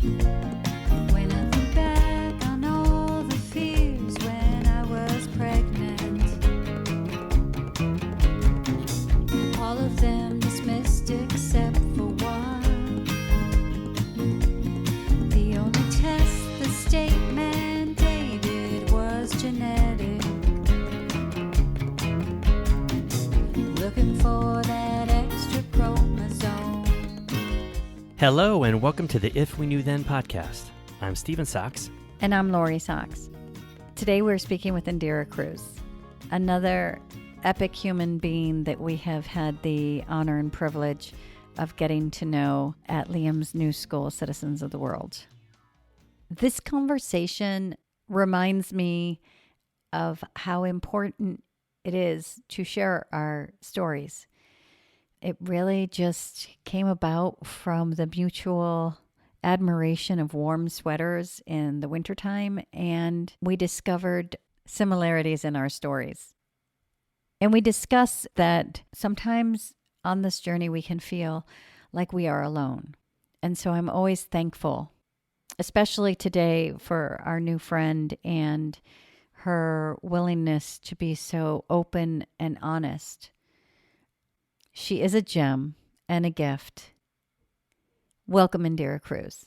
When I think back on all the fears when I was pregnant, all of them dismissed except for one. The only test the state mandated was genetic. Looking for that extra chromosome. Hello, and welcome to the If We Knew Then podcast. I'm Stephen Sachs. And I'm Lori Sachs. Today we're speaking with Indira Cruz, another epic human being that we have had the honor and privilege of getting to know at Liam's new school, Citizens of the World. This conversation reminds me of how important it is to share our stories. It really just came about from the mutual admiration of warm sweaters in the wintertime, and we discovered similarities in our stories. And we discuss that sometimes on this journey we can feel like we are alone. And so I'm always thankful, especially today, for our new friend and her willingness to be so open and honest. She is a gem and a gift. Welcome, Indira Cruz.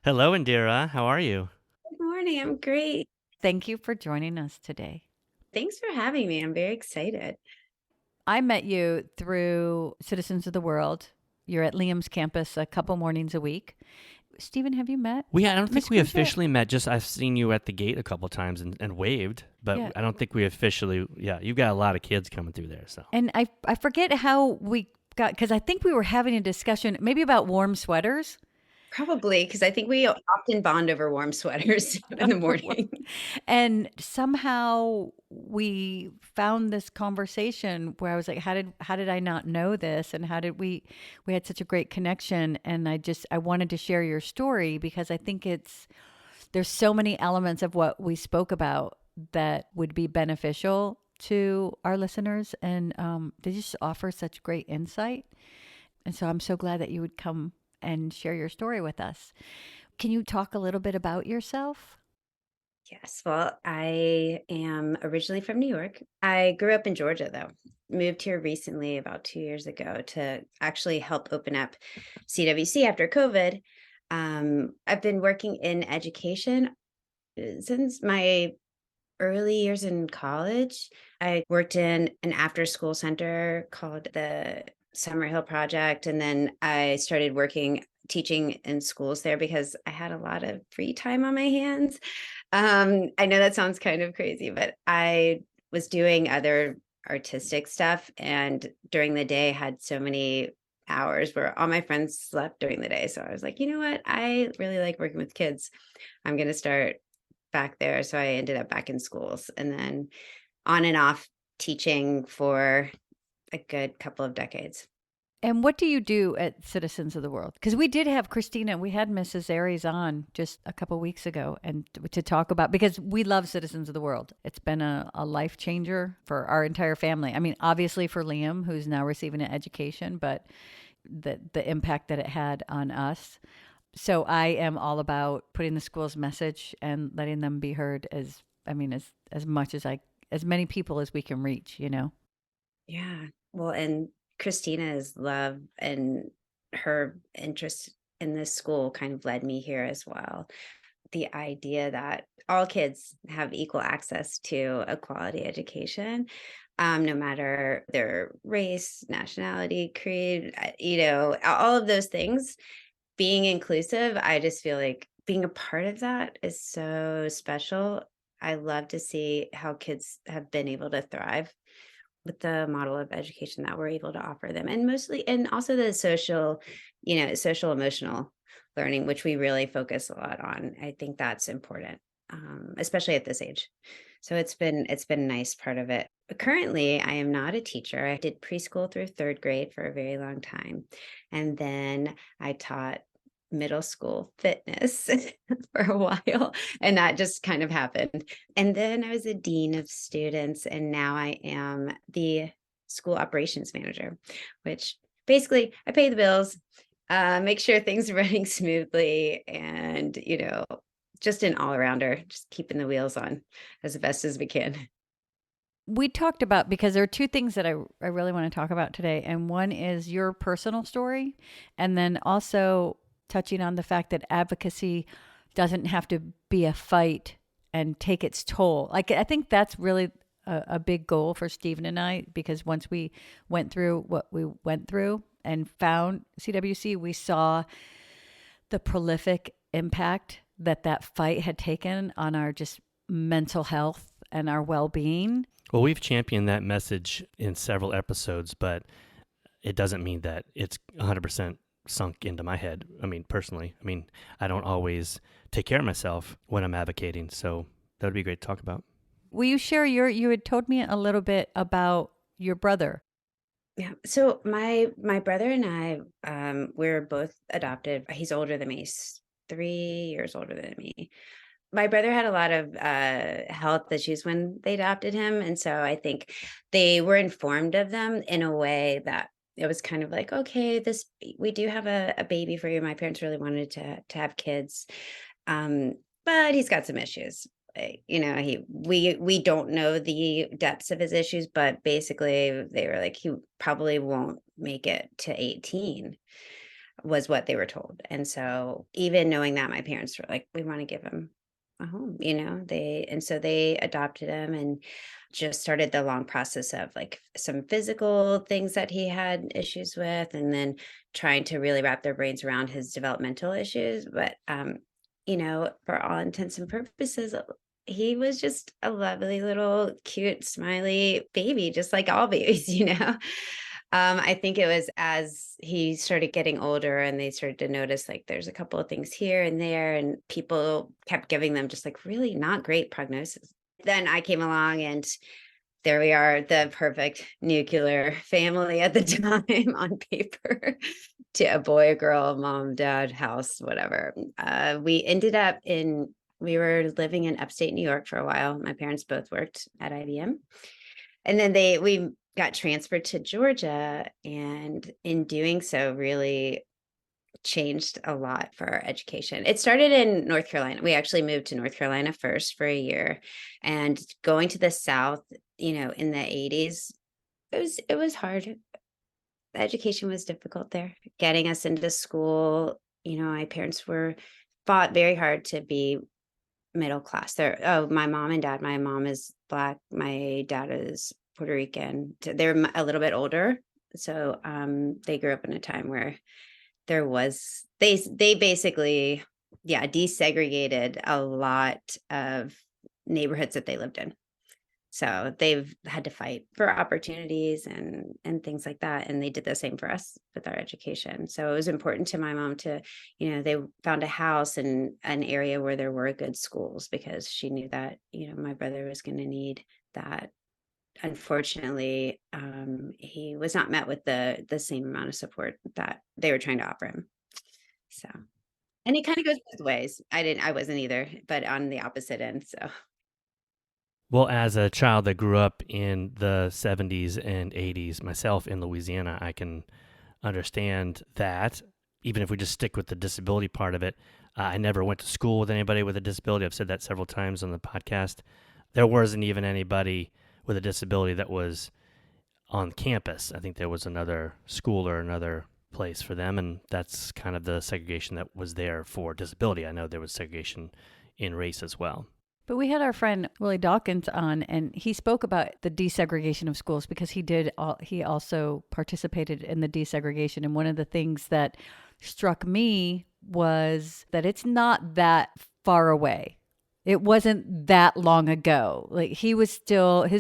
Hello, Indira. How are you? Good morning. I'm great. Thank you for joining us today. Thanks for having me. I'm very excited. I met you through Citizens of the World. You're at Liam's campus a couple mornings a week. Stephen, have you met? I don't think Miss we Cruz? officially met. Just I've seen you at the gate a couple times and waved, but Yeah. I don't think we officially. Yeah, you've got a lot of kids coming through there. So And I forget how we got, because I think we were having a discussion maybe about warm sweaters. Probably because I think we often bond over warm sweaters in the morning. And somehow we found this conversation where I was like, how did I not know this? And how did we had such a great connection. And I wanted to share your story because I think there's so many elements of what we spoke about that would be beneficial to our listeners. And they just offer such great insight. And so I'm so glad that you would come and share your story with us. Can you talk a little bit about yourself? Yes. Well, I am originally from New York. I grew up in Georgia, though. Moved here recently about 2 years ago to actually help open up CWC after COVID. I've been working in education since my early years in college. I worked in an after school center called the Summerhill Project. And then I started teaching in schools there because I had a lot of free time on my hands. I know that sounds kind of crazy, but I was doing other artistic stuff. And during the day, had so many hours where all my friends slept during the day. So I was like, you know what? I really like working with kids. I'm going to start back there. So I ended up back in schools and then on and off teaching for a good couple of decades. And what do you do at Citizens of the World? Because we did have Christina, we had Mrs. Aries on just a couple weeks ago and to talk about, because we love Citizens of the World. It's been a life changer for our entire family. I mean, obviously for Liam, who's now receiving an education, but the impact that it had on us. So I am all about putting the school's message and letting them be heard as much as many people as we can reach, you know? Yeah. Well, and Christina's love and her interest in this school kind of led me here as well. The idea that all kids have equal access to a quality education, no matter their race, nationality, creed, all of those things. Being inclusive, I just feel like being a part of that is so special. I love to see how kids have been able to thrive with the model of education that we're able to offer them, and also the social emotional learning, which we really focus a lot on. I think that's important, especially at this age. So it's been a nice part of it. But currently, I am not a teacher. I did preschool through third grade for a very long time, and then I taught middle school fitness for a while, and that just kind of happened. And then I was a dean of students, and now I am the school operations manager, which basically I pay the bills, make sure things are running smoothly, and just an all-arounder, just keeping the wheels on as best as we can. We talked about, because there are two things that I really want to talk about today. And one is your personal story. And then also touching on the fact that advocacy doesn't have to be a fight and take its toll. Like, I think that's really a big goal for Stephen and I, because once we went through what we went through and found CWC, we saw the prolific impact that that fight had taken on our just mental health and our well-being. Well, we've championed that message in several episodes, but it doesn't mean that it's 100% sunk into my head. I mean, personally, I don't always take care of myself when I'm advocating, so that would be great to talk about. Will you share you had told me a little bit about your brother. Yeah. So my brother and I, we're both adopted. He's older than me. He's 3 years older than me. My brother had a lot of health issues when they adopted him, and so I think they were informed of them in a way that it was kind of like, okay, we do have a baby for you. My parents really wanted to have kids, but he's got some issues. We don't know the depths of his issues, but basically they were like, he probably won't make it to 18, was what they were told. And so even knowing that, my parents were like, we want to give him a home, so they adopted him and just started the long process of like some physical things that he had issues with, and then trying to really wrap their brains around his developmental issues. But for all intents and purposes, he was just a lovely little cute smiley baby, just like all babies. I think it was as he started getting older and they started to notice like there's a couple of things here and there, and people kept giving them just like really not great prognosis. Then I came along and there we are, the perfect nuclear family at the time on paper to a boy, a girl, mom, dad, house, whatever. We were living in upstate New York for a while. My parents both worked at IBM. And then we got transferred to Georgia, and in doing so really changed a lot for our education. It started in North Carolina. We actually moved to North Carolina first for a year, and going to the South, in the 80s, it was hard. The education was difficult there. Getting us into school, my parents fought very hard to be middle class. My mom and dad, my mom is Black, my dad is Puerto Rican. They're a little bit older. So they grew up in a time where they basically, desegregated a lot of neighborhoods that they lived in. So they've had to fight for opportunities and things like that. And they did the same for us with our education. So it was important to my mom to, they found a house in an area where there were good schools, because she knew that, my brother was going to need that. Unfortunately, he was not met with the same amount of support that they were trying to offer him. So, and it kind of goes both ways. I wasn't either, but on the opposite end. So. Well, as a child that grew up in the 70s and 80s, myself in Louisiana, I can understand that. Even if we just stick with the disability part of it, I never went to school with anybody with a disability. I've said that several times on the podcast. There wasn't even anybody with a disability that was on campus. I think there was another school or another place for them, and that's kind of the segregation that was there for disability. I know there was segregation in race as well. But we had our friend Willie Dawkins on, and he spoke about the desegregation of schools, because he also participated in the desegregation. And one of the things that struck me was that it's not that far away. It wasn't that long ago. Like, his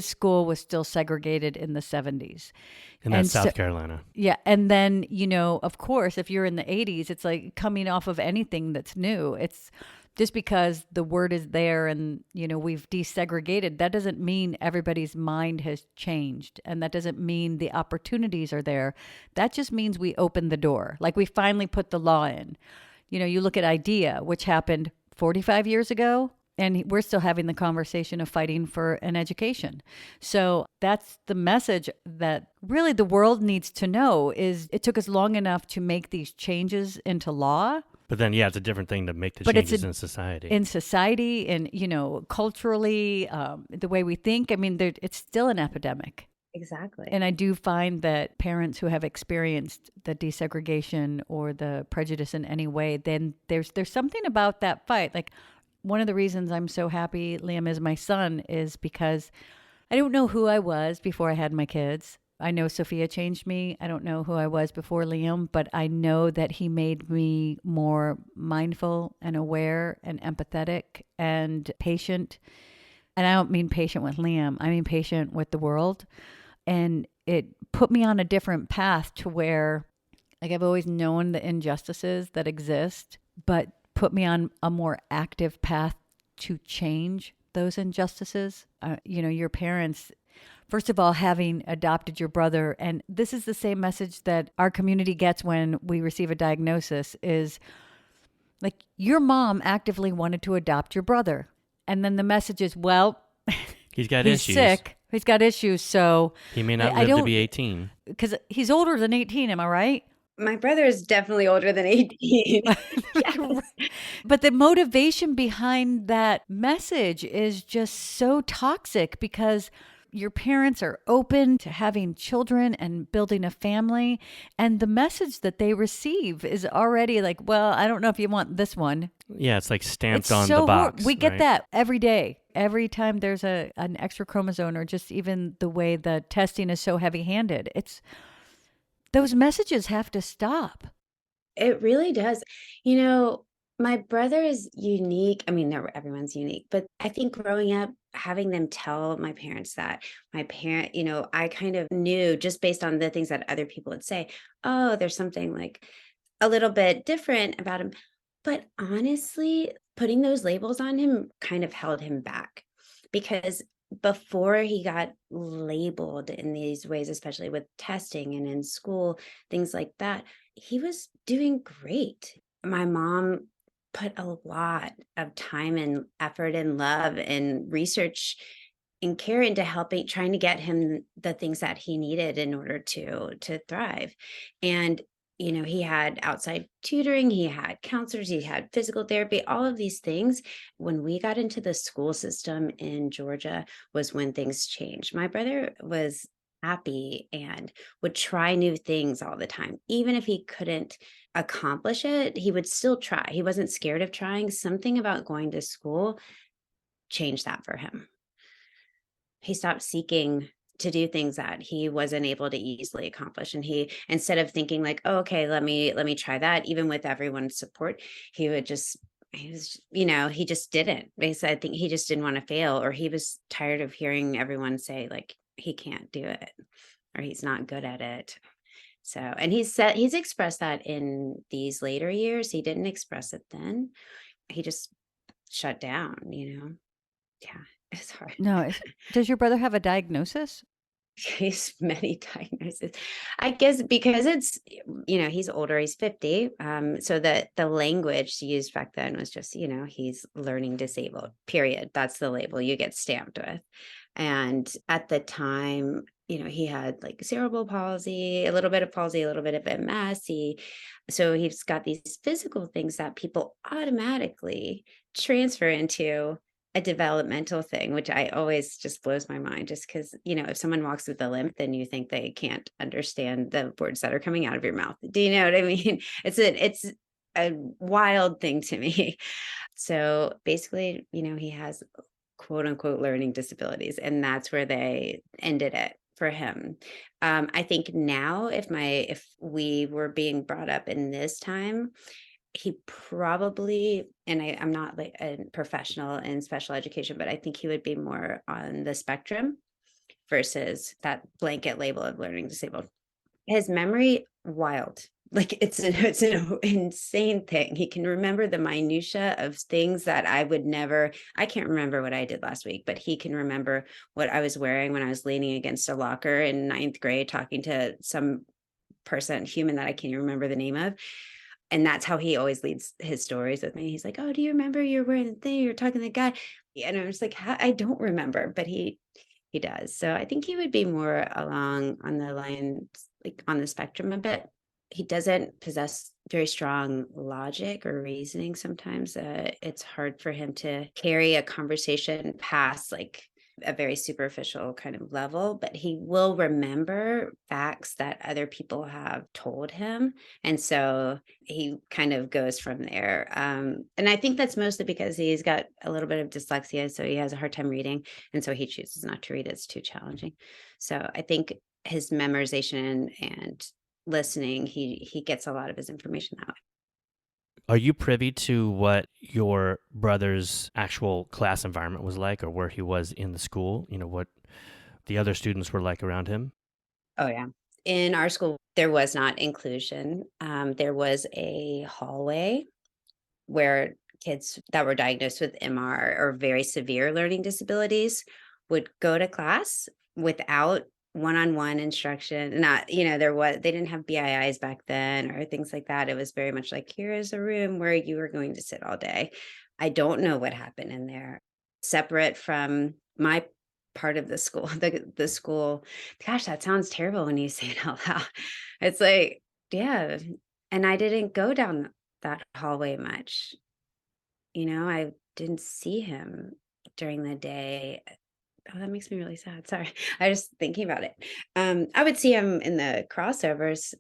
school was still segregated in the 70s. And that's South Carolina. Yeah. And then, of course, if you're in the 80s, it's like coming off of anything that's new. It's just because the word is there and, we've desegregated, that doesn't mean everybody's mind has changed. And that doesn't mean the opportunities are there. That just means we opened the door. Like, we finally put the law in. You look at IDEA, which happened 45 years ago. And we're still having the conversation of fighting for an education. So that's the message that really the world needs to know is it took us long enough to make these changes into law. But then, yeah, it's a different thing to make the But it's changes in society. In society and, culturally, the way we think. I mean, it's still an epidemic. Exactly. And I do find that parents who have experienced the desegregation or the prejudice in any way, then there's something about that fight. Like one of the reasons I'm so happy Liam is my son is because I don't know who I was before I had my kids. I know Sophia changed me. I don't know who I was before Liam, but I know that he made me more mindful and aware and empathetic and patient. And I don't mean patient with Liam. I mean patient with the world. And it put me on a different path to where, like, I've always known the injustices that exist, but put me on a more active path to change those injustices. Your parents, first of all, having adopted your brother, and this is the same message that our community gets when we receive a diagnosis is like, your mom actively wanted to adopt your brother. And then the message is, well, he's got he's issues. sick. He's got issues, so He may not live to be 18. because he's older than 18. Am I right? My brother is definitely older than 18. Yes. But the motivation behind that message is just so toxic because your parents are open to having children and building a family. And the message that they receive is already like, well, I don't know if you want this one. Yeah, it's like stamped It's on so the box. We get right? that every day. Every time there's an extra chromosome, or just even the way the testing is so heavy-handed. Those messages have to stop. It really does. My brother is unique. I mean, everyone's unique, but I think growing up, having them tell my parents that my parent, I kind of knew just based on the things that other people would say, oh, there's something like a little bit different about him. But honestly, putting those labels on him kind of held him back because before he got labeled in these ways, especially with testing and in school, things like that, he was doing great. My mom put a lot of time and effort and love and research and care into trying to get him the things that he needed in order to thrive. And he had outside tutoring, he had counselors, he had physical therapy, all of these things. When we got into the school system in Georgia was when things changed. My brother was happy and would try new things all the time. Even if he couldn't accomplish it, he would still try. He wasn't scared of trying. Something about going to school changed that for him. He stopped seeking to do things that he wasn't able to easily accomplish. And he, instead of thinking like, oh, okay, let me try that, even with everyone's support, he just didn't. Basically, I think he just didn't want to fail, or he was tired of hearing everyone say like, he can't do it, or he's not good at it. So, and he's expressed that in these later years. He didn't express it then. He just shut down, Yeah, it's hard. No, does your brother have a diagnosis? He's many diagnoses. I guess because it's, he's older, he's 50. So the language used back then was just, he's learning disabled, period. That's the label you get stamped with. And at the time, he had like cerebral palsy, a little bit of palsy, a little bit of MS. So he's got these physical things that people automatically transfer into a developmental thing, which I always just blows my mind, just because, if someone walks with a limp, then you think they can't understand the words that are coming out of your mouth. Do you know what I mean? It's a wild thing to me. So basically, he has quote unquote learning disabilities, and that's where they ended it for him. I think now if we were being brought up in this time, he probably, and I'm not like a professional in special education, but I think he would be more on the spectrum versus that blanket label of learning disabled. His memory, wild. Like it's an insane thing. He can remember the minutia of things that I can't remember what I did last week, but he can remember what I was wearing when I was leaning against a locker in 9th grade, talking to some human that I can't even remember the name of. And that's how he always leads his stories with me. He's like, "Oh, do you remember you were wearing the thing? You're talking to the guy." And I was like, I don't remember, but he does. So I think he would be more along on the lines, like on the spectrum a bit. He doesn't possess very strong logic or reasoning sometimes. It's hard for him to carry a conversation past like a very superficial kind of level, but he will remember facts that other people have told him. And so he kind of goes from there. And I think that's mostly because he's got a little bit of dyslexia. So he has a hard time reading. And so he chooses not to read. It's too challenging. So I think his memorization and listening, he gets a lot of his information that way. Are you privy to what your brother's actual class environment was like, or where he was in the school? What the other students were like around him? Oh, yeah. In our school, there was not inclusion. There was a hallway where kids that were diagnosed with MR or very severe learning disabilities would go to class without one-on-one instruction. Not, they didn't have BIIs back then or things like that. It was very much like, here is a room where you are going to sit all day. I don't know what happened in there. Separate from my part of the school, the school, gosh, that sounds terrible when you say it out loud. It's like, yeah. And I didn't go down that hallway much. I didn't see him during the day. Oh, that makes me really sad. Sorry. I was thinking about it. I would see him in the crossovers.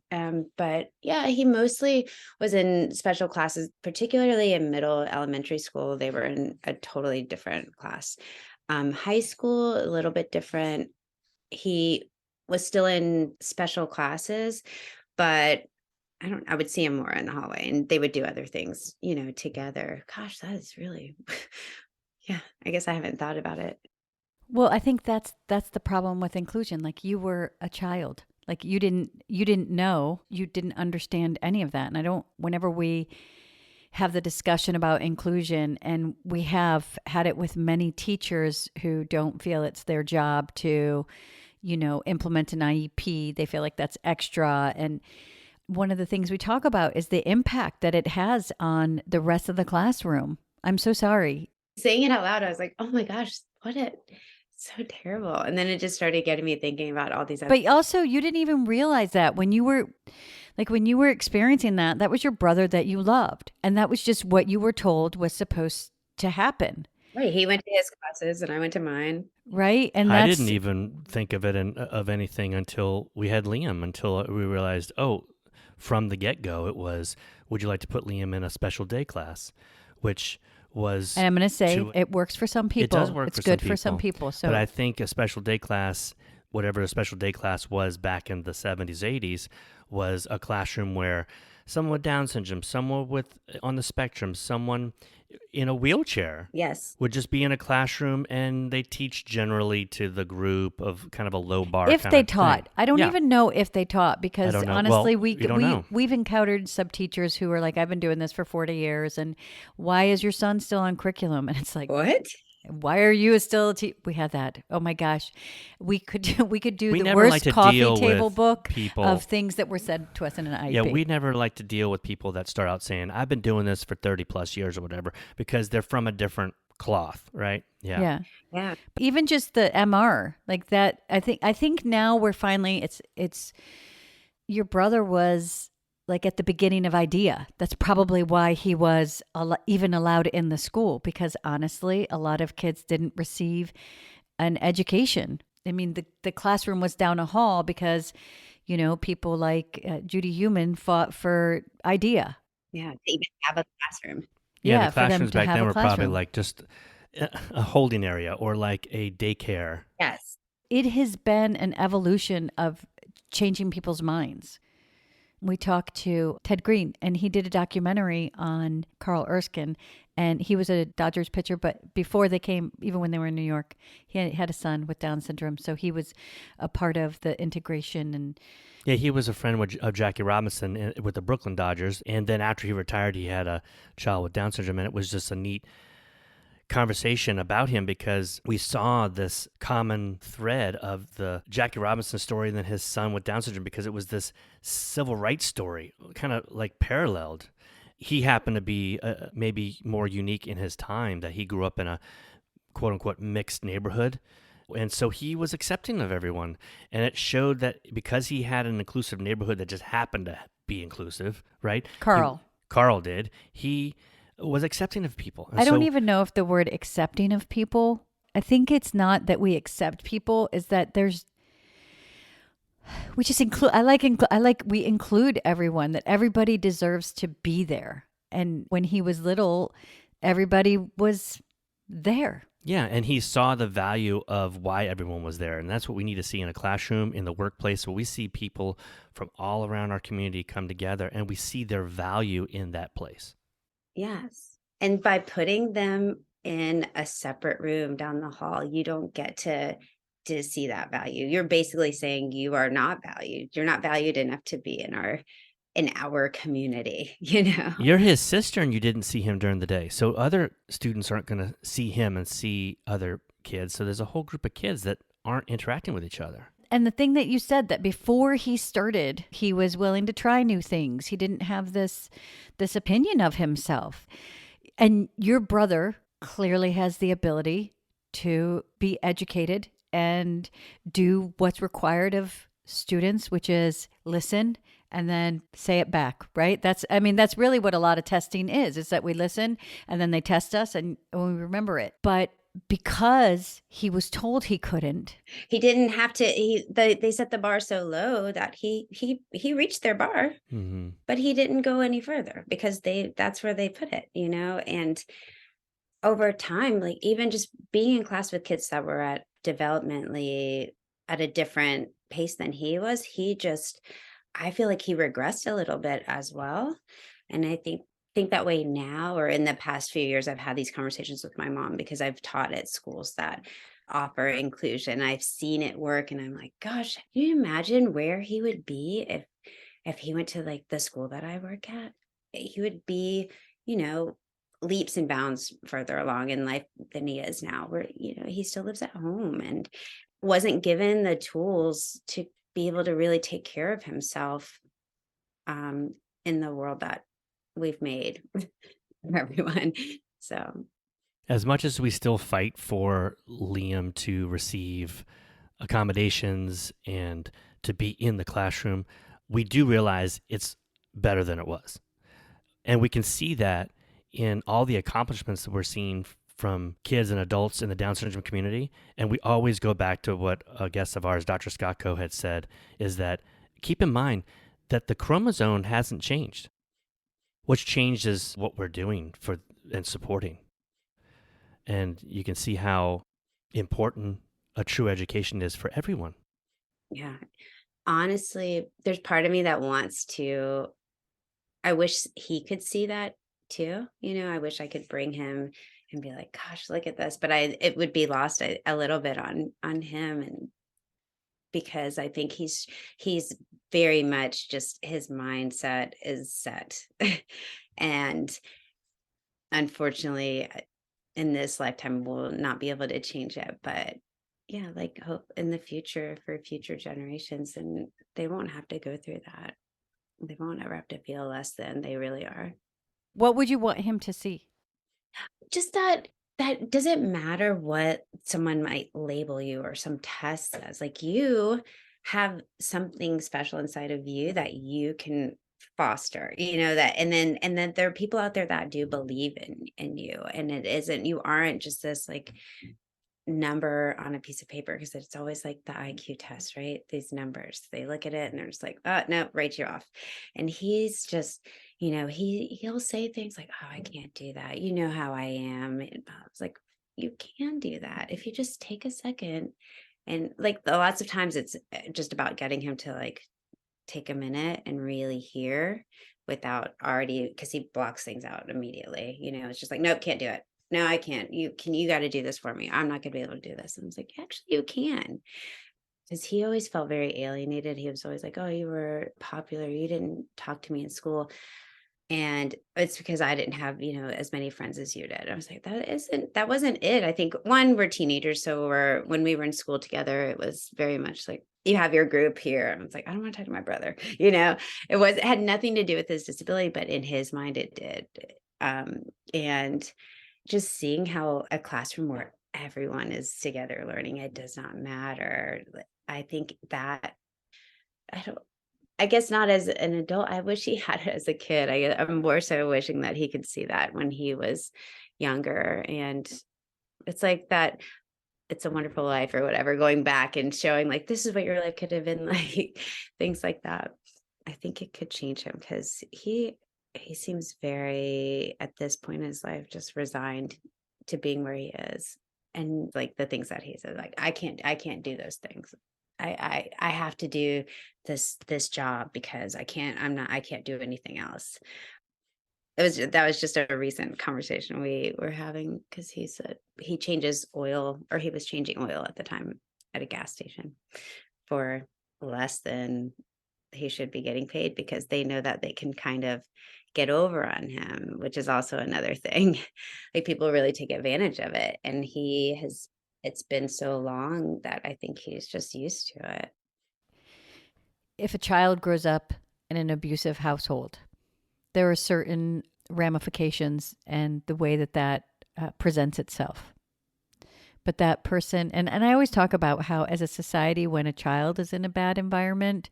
But yeah, he mostly was in special classes, particularly in middle elementary school. They were in a totally different class. High school, a little bit different. He was still in special classes, but I would see him more in the hallway and they would do other things, together. Gosh, that is really, yeah, I guess I haven't thought about it. Well, I think that's the problem with inclusion. Like you were a child. Like you didn't know, you didn't understand any of that. And I don't whenever we have the discussion about inclusion, and we have had it with many teachers who don't feel it's their job to, implement an IEP. They feel like that's extra. And one of the things we talk about is the impact that it has on the rest of the classroom. I'm so sorry. Saying it out loud, I was like, oh my gosh, so terrible. And then it just started getting me thinking about all these other. But also, you didn't even realize that when you were experiencing that, that was your brother that you loved. And that was just what you were told was supposed to happen. Right. He went to his classes and I went to mine. Right. And I didn't even think of it of anything until we had Liam, until we realized, from the get-go, it was, would you like to put Liam in a special day class? Which was... And I'm going to say it works for some people. It does work it's for some good people. for some people. So, but I think a special day class, whatever a special day class was back in the 70s, 80s, was a classroom where someone with Down syndrome, someone on the spectrum, someone in a wheelchair Yes. would just be in a classroom, and they teach generally to the group of kind of a low bar. if kind they of taught, thing. I don't Yeah. even know if they taught, because I don't know. honestly, Well, you don't know. we've encountered some teachers who are like, I've been doing this for 40 years, and why is your son still on curriculum? And it's like, What? why are you still we had that. Oh my gosh. We could do We the never worst like to coffee deal table with book people. of things that were said to us in an IEP. Yeah, we never like to deal with people that start out saying, I've been doing this for 30 plus years or whatever, because they're from a different cloth, right? Yeah. Yeah. Even just the MR, like that, I think now we're finally, it's your brother was like at the beginning of IDEA. That's probably why he was even allowed in the school, because honestly, a lot of kids didn't receive an education. I mean, the classroom was down a hall because, people like Judy Human fought for IDEA. Yeah. To even have a classroom. Yeah, the for them classrooms to back have then a were probably classroom. like just a holding area or like a daycare. Yes. It has been an evolution of changing people's minds. We talked to Ted Green, and he did a documentary on Carl Erskine, and he was a Dodgers pitcher, but before they came, even when they were in New York, he had a son with Down syndrome, so he was a part of the integration. And Yeah, he was a friend of Jackie Robinson with the Brooklyn Dodgers, and then after he retired, he had a child with Down syndrome, and it was just a neat conversation about him because we saw this common thread of the Jackie Robinson story and then his son with Down syndrome, because it was this civil rights story, kind of like paralleled. He happened to be maybe more unique in his time, that he grew up in a quote unquote mixed neighborhood. And so he was accepting of everyone. And it showed that because he had an inclusive neighborhood that just happened to be inclusive, right? Carl. Carl did. He was accepting of people. And I don't so- even know if the word accepting of people, I think it's not that we accept people, is that we just include, we include everyone, that everybody deserves to be there. And when he was little, everybody was there. Yeah, and he saw the value of why everyone was there. And that's what we need to see in a classroom, in the workplace, where we see people from all around our community come together and we see their value in that place. Yes. And by putting them in a separate room down the hall, you don't get to see that value. You're basically saying you are not valued. You're not valued enough to be in our community, you know. You're his sister and you didn't see him during the day. So other students aren't going to see him and see other kids. So there's a whole group of kids that aren't interacting with each other. And the thing that you said, that before he started, he was willing to try new things. He didn't have this opinion of himself. And your brother clearly has the ability to be educated and do what's required of students, which is listen and then say it back, right? That's really what a lot of testing is that we listen and then they test us and we remember it. But because he was told he couldn't, he didn't have to. They set the bar so low that he reached their bar, Mm-hmm. but he didn't go any further because that's where they put it, you know. And over time, like even just being in class with kids that were at developmentally at a different pace than he was, I feel like he regressed a little bit as well. And I think that way now, or in the past few years, I've had these conversations with my mom because I've taught at schools that offer inclusion. I've seen it work and I'm like, gosh, can you imagine where he would be if he went to like the school that I work at? He would be, you know, leaps and bounds further along in life than he is now, where, you know, he still lives at home and wasn't given the tools to be able to really take care of himself in the world that we've made for everyone. So As much as we still fight for Liam to receive accommodations and to be in the classroom, we do realize it's better than it was. And we can see that in all the accomplishments that we're seeing from kids and adults in the Down syndrome community. And we always go back to what a guest of ours, Dr. Scott Coe, had said, is that keep in mind that the chromosome hasn't changed. What's changed is what we're doing for and supporting. And you can see how important a true education is for everyone. yeah, honestly, there's part of me that I wish he could see that too. You know, I wish I could bring him and be like, gosh, look at this. But it would be lost a little bit on him. And because I think he's very much just, his mindset is set. And unfortunately, in this lifetime, we'll not be able to change it. But yeah, like hope in the future for future generations, and they won't have to go through that. They won't ever have to feel less than they really are. what would you want him to see? Just that doesn't matter what someone might label you or some test says, like you have something special inside of you that you can foster, you know, that, and then there are people out there that do believe in you, and you aren't just this like number on a piece of paper, because it's always like the IQ test, right? These numbers, they look at it and they're just like, oh no, write you off. And he's just, you know, he'll say things like, oh, I can't do that, you know how I am. And I was like, you can do that if you just take a second. And like lots of times it's just about getting him to like take a minute and really hear without already, because he blocks things out immediately. You know, it's just like, nope, can't do it. No, I can't. You got to do this for me. I'm not going to be able to do this. And I was like, actually, you can. Because he always felt very alienated. He was always like, oh, you were popular. You didn't talk to me in school. And it's because I didn't have, as many friends as you did. I was like, that wasn't it. I think one, we're teenagers. So when we were in school together, it was very much like, you have your group here. And I was like, I don't want to talk to my brother. It had nothing to do with his disability, but in his mind it did. And just seeing how a classroom where everyone is together learning, it does not matter. I think that I guess not as an adult. I wish he had it as a kid. I'm more so wishing that he could see that when he was younger. And it's like that, It's a Wonderful Life or whatever, going back and showing like, this is what your life could have been like, things like that. I think it could change him because he seems very, at this point in his life, just resigned to being where he is. And like the things that he said, like, I can't do those things. I have to do this job because I can't do anything else. That was just a recent conversation we were having because he said he changes oil, or he was changing oil at the time at a gas station for less than he should be getting paid, because they know that they can kind of get over on him, which is also another thing. Like, people really take advantage of it, and it's been so long that I think he's just used to it. If a child grows up in an abusive household, there are certain ramifications and the way that presents itself. But that person, and I always talk about how as a society, when a child is in a bad environment,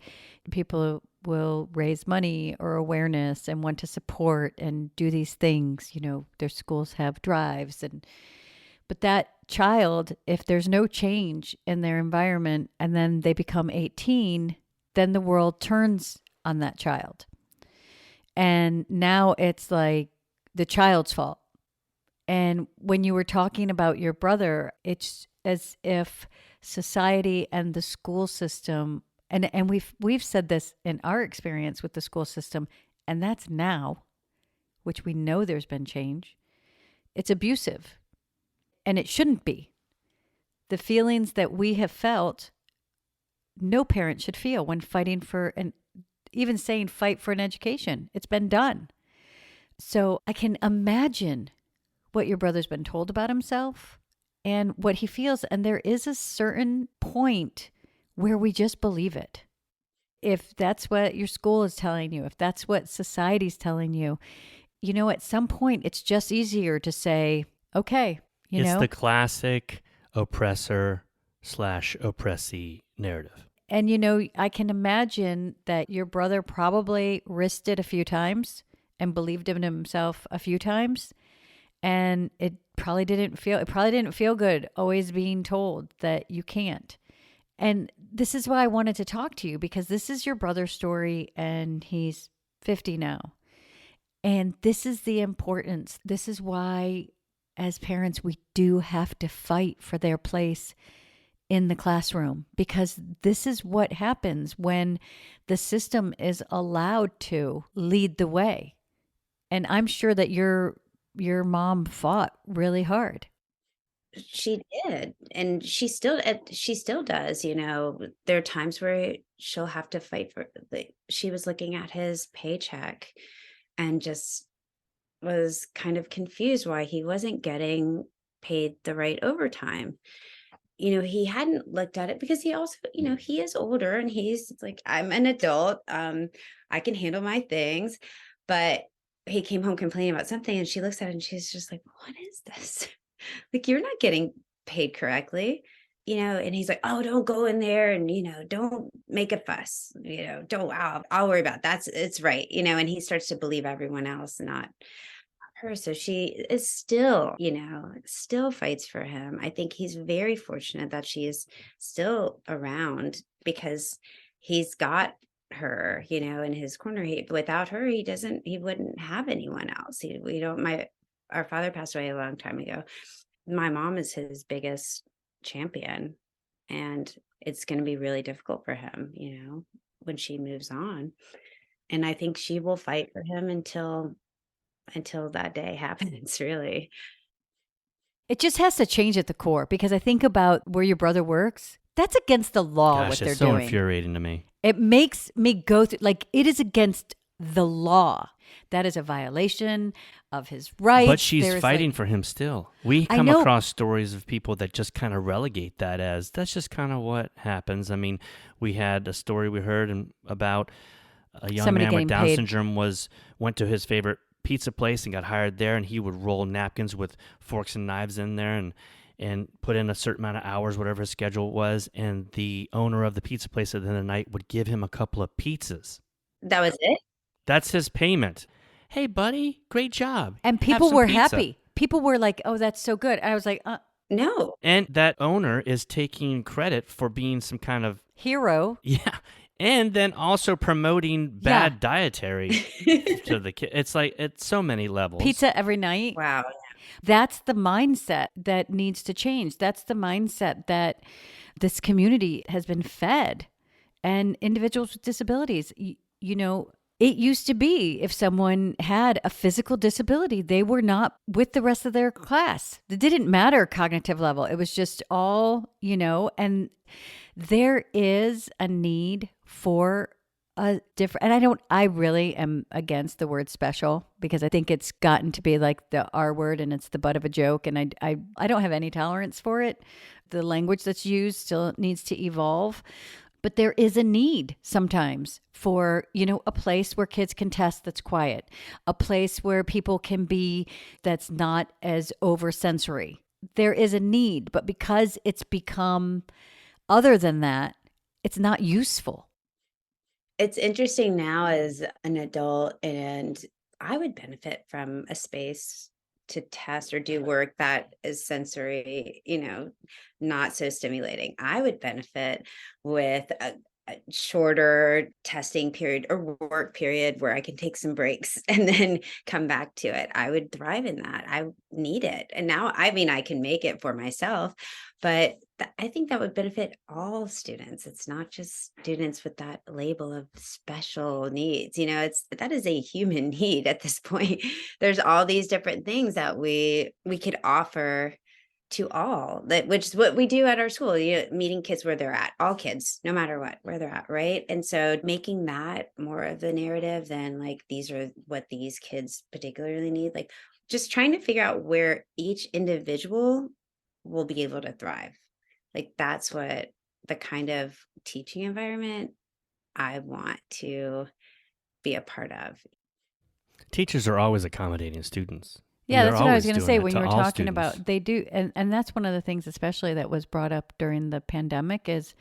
people will raise money or awareness and want to support and do these things. Their schools have drives, but that child, if there's no change in their environment and then they become 18, then the world turns on that child. And now it's like the child's fault. And when you were talking about your brother, it's as if society and the school system, and we've said this in our experience with the school system, and that's now, which we know there's been change. It's abusive. And it shouldn't be. The feelings that we have felt, no parent should feel when fighting for, and even saying fight for an education. It's been done. So I can imagine what your brother's been told about himself and what he feels. And there is a certain point where we just believe it. If that's what your school is telling you, if that's what society's telling you, at some point it's just easier to say, okay, it's the classic oppressor/oppressee narrative. And, I can imagine that your brother probably risked it a few times and believed in himself a few times. And it probably didn't feel good always being told that you can't. And this is why I wanted to talk to you, because this is your brother's story and he's 50 now. And this is the importance. This is why, as parents, we do have to fight for their place in the classroom, because this is what happens when the system is allowed to lead the way. And I'm sure that your mom fought really hard. She did, and she still does. There are times where she'll have to fight for she was looking at his paycheck and just was kind of confused why he wasn't getting paid the right overtime. He hadn't looked at it because he also, he is older and he's like, I'm an adult. I can handle my things. But he came home complaining about something, and she looks at it and she's just like, what is this? Like, you're not getting paid correctly, and he's like, oh, don't go in there and, don't make a fuss, don't, I'll worry about it. It's right. And he starts to believe everyone else, not her. So she is still fights for him. I think he's very fortunate that she is still around, because he's got her, in his corner. Without her, he wouldn't have anyone else. Our father passed away a long time ago. My mom is his biggest champion, and it's going to be really difficult for him, when she moves on. And I think she will fight for him until that day happens, really. It just has to change at the core, because I think about where your brother works. That's against the law, Gosh, what they're it's so doing. infuriating to me. It makes me go through, like, it is against the law. That is a violation of his rights. But she's There's, fighting like, for him still. We I come know. across stories of people that just kind of relegate that as that's just kind of what happens. I mean, we had a story we heard about a young Somebody man with getting Down paid. syndrome went to his favorite pizza place and got hired there, and he would roll napkins with forks and knives in there and put in a certain amount of hours, whatever his schedule was, and the owner of the pizza place at the end of the night would give him a couple of pizzas. That was it? That's his payment. Hey, buddy, great job. And Have people some were pizza. happy. People were like, oh, that's so good. I was like, No. And that owner is taking credit for being some kind of, hero. yeah, and then also promoting bad dietary to the kid. It's like, it's so many levels. Pizza every night. Wow. That's the mindset that needs to change. That's the mindset that this community has been fed. And individuals with disabilities, you know, it used to be if someone had a physical disability, they were not with the rest of their class. It didn't matter cognitive level. It was just all, you know, and there is a need for a different, and I really am against the word special because I think it's gotten to be like the R word and it's the butt of a joke. And I don't have any tolerance for it. The language that's used still needs to evolve. But there is a need sometimes for, you know, a place where kids can test that's quiet, a place where people can be that's not as oversensory. There is a need, but because it's become other than that, it's not useful. It's interesting now as an adult, and I would benefit from a space to test or do work that is sensory, you know, not so stimulating. I would benefit with a shorter testing period or work period where I can take some breaks and then come back to it. I would thrive in that. I need it. And now, I mean, I can make it for myself, but I think that would benefit all students. It's not just students with that label of special needs. You know, that is a human need at this point. There's all these different things that we could offer to all, that which is what we do at our school, you know, meeting kids where they're at, all kids, no matter what, where they're at, right? And so making that more of the narrative than like these are what these kids particularly need, like just trying to figure out where each individual will be able to thrive. Like that's what the kind of teaching environment I want to be a part of. Teachers are always accommodating students. Yeah, They're that's what I was always going to doing say that when to you were all talking students. about they do. And that's one of the things especially that was brought up during the pandemic is,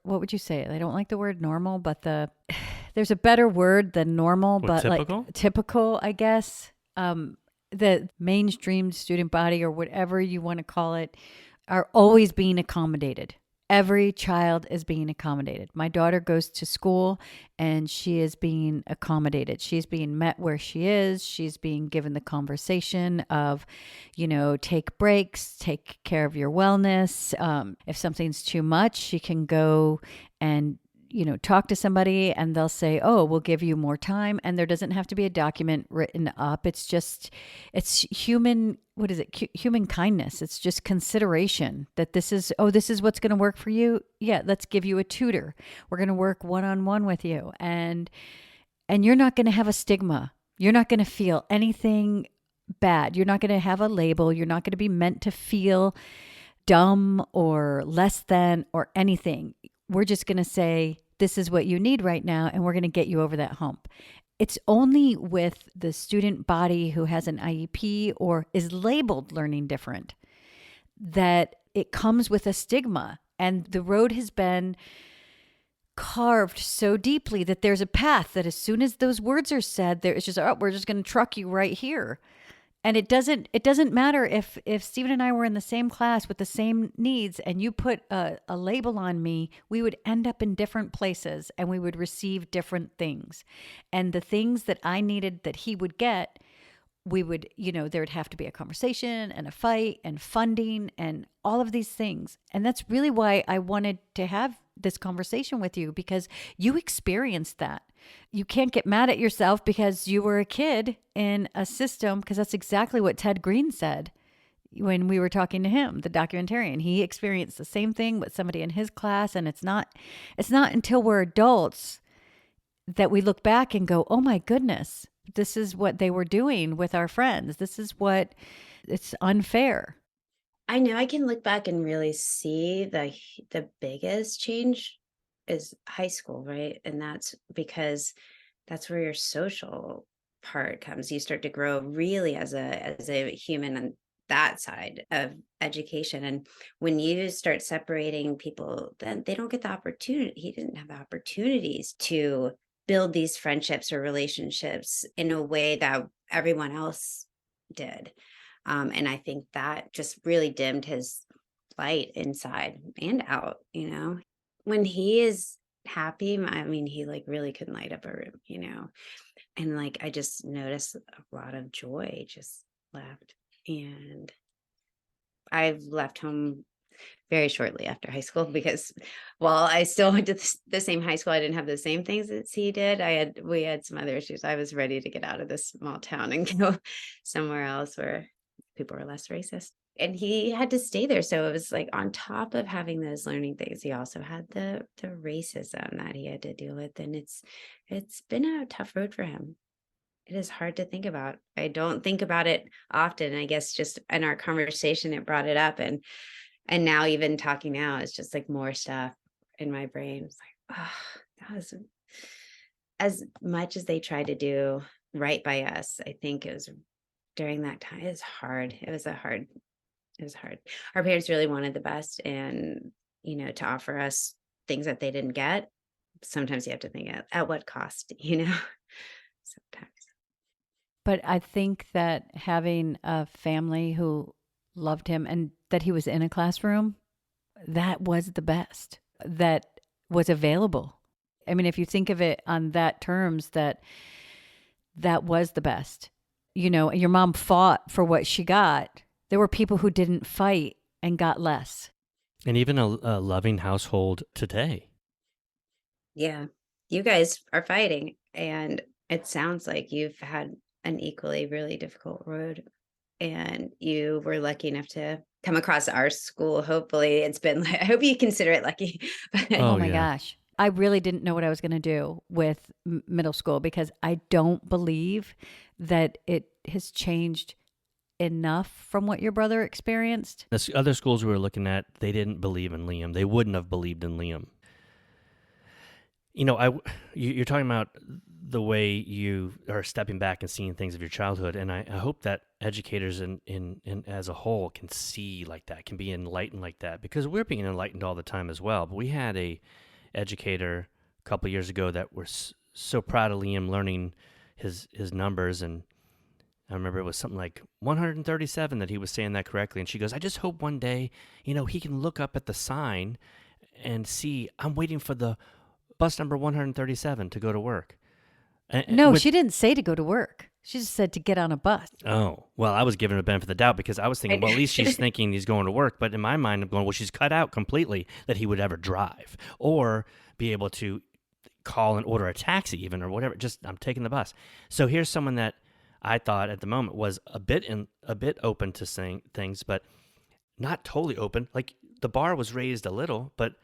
what would you say? I don't like the word normal, but there's a better word than normal, What, but typical? like typical, I guess. The mainstream student body or whatever you want to call it are always being accommodated. Every child is being accommodated. My daughter goes to school and she is being accommodated. She's being met where she is. She's being given the conversation of, you know, take breaks, take care of your wellness. If something's too much, she can go and, you know, talk to somebody and they'll say, oh, we'll give you more time. And there doesn't have to be a document written up. It's human, what is it? Human kindness. It's just consideration that this is what's going to work for you. Yeah, let's give you a tutor. We're going to work one-on-one with you. And you're not going to have a stigma. You're not going to feel anything bad. You're not going to have a label. You're not going to be meant to feel dumb or less than or anything. We're just going to say, this is what you need right now, and we're going to get you over that hump. It's only with the student body who has an IEP or is labeled learning different that it comes with a stigma. And the road has been carved so deeply that there's a path that as soon as those words are said, there it's just, oh, we're just going to truck you right here. And it doesn't matter if Stephen and I were in the same class with the same needs and you put a label on me, we would end up in different places and we would receive different things. And the things that I needed that he would get, we would, you know, there'd have to be a conversation and a fight and funding and all of these things. And that's really why I wanted to have this conversation with you, because you experienced that. You can't get mad at yourself because you were a kid in a system, because that's exactly what Ted Green said when we were talking to him, the documentarian. He experienced the same thing with somebody in his class. And it's not until we're adults that we look back and go, oh my goodness, this is what they were doing with our friends. This is what, it's unfair. I know I can look back and really see the biggest change is high school, right? And that's because that's where your social part comes. You start to grow really as a human on that side of education. And when you start separating people, then they don't get the opportunity. He didn't have the opportunities to build these friendships or relationships in a way that everyone else did. And I think that just really dimmed his light inside and out, when he is happy. I mean, he like really could light up a room. And like, I just noticed a lot of joy just left. And I've left home very shortly after high school because while I still went to the same high school, I didn't have the same things as he did. We had some other issues. I was ready to get out of this small town and go somewhere else where people were less racist. And he had to stay there. So it was like on top of having those learning things, he also had the racism that he had to deal with. And it's been a tough road for him. It is hard to think about. I don't think about it often. I guess just in our conversation, it brought it up. And now even talking now is just like more stuff in my brain. It's like, oh, that was as much as they tried to do right by us. I think it was during that time. It was hard. It was hard. Our parents really wanted the best and, to offer us things that they didn't get. Sometimes you have to think at what cost, sometimes. But I think that having a family who loved him and that he was in a classroom, that was the best that was available. I mean, if you think of it on that terms, that was the best. Your mom fought for what she got. There were people who didn't fight and got less. And even a loving household today. Yeah, you guys are fighting, and it sounds like you've had an equally really difficult road, and you were lucky enough to come across our school. Hopefully it's been I hope you consider it lucky. Oh my yeah. gosh. I really didn't know what I was going to do with middle school because I don't believe that it has changed enough from what your brother experienced. The other schools we were looking at, they didn't believe in Liam. They wouldn't have believed in Liam. You're talking about the way you are stepping back and seeing things of your childhood, and I hope that educators in as a whole can see like that, can be enlightened like that, because we're being enlightened all the time as well. But we had a educator a couple of years ago that were so proud of Liam learning his numbers, and I remember it was something like 137 that he was saying that correctly, and she goes, "I just hope one day, he can look up at the sign and see I'm waiting for the bus number 137 to go to work." No, she didn't say to go to work. She just said to get on a bus. Oh, well, I was giving her the benefit of the doubt because I was thinking, well, at least she's thinking he's going to work. But in my mind, I'm going, well, she's cut out completely that he would ever drive or be able to call and order a taxi even or whatever. Just, I'm taking the bus. So here's someone that I thought at the moment was a bit open to saying things, but not totally open. Like the bar was raised a little, but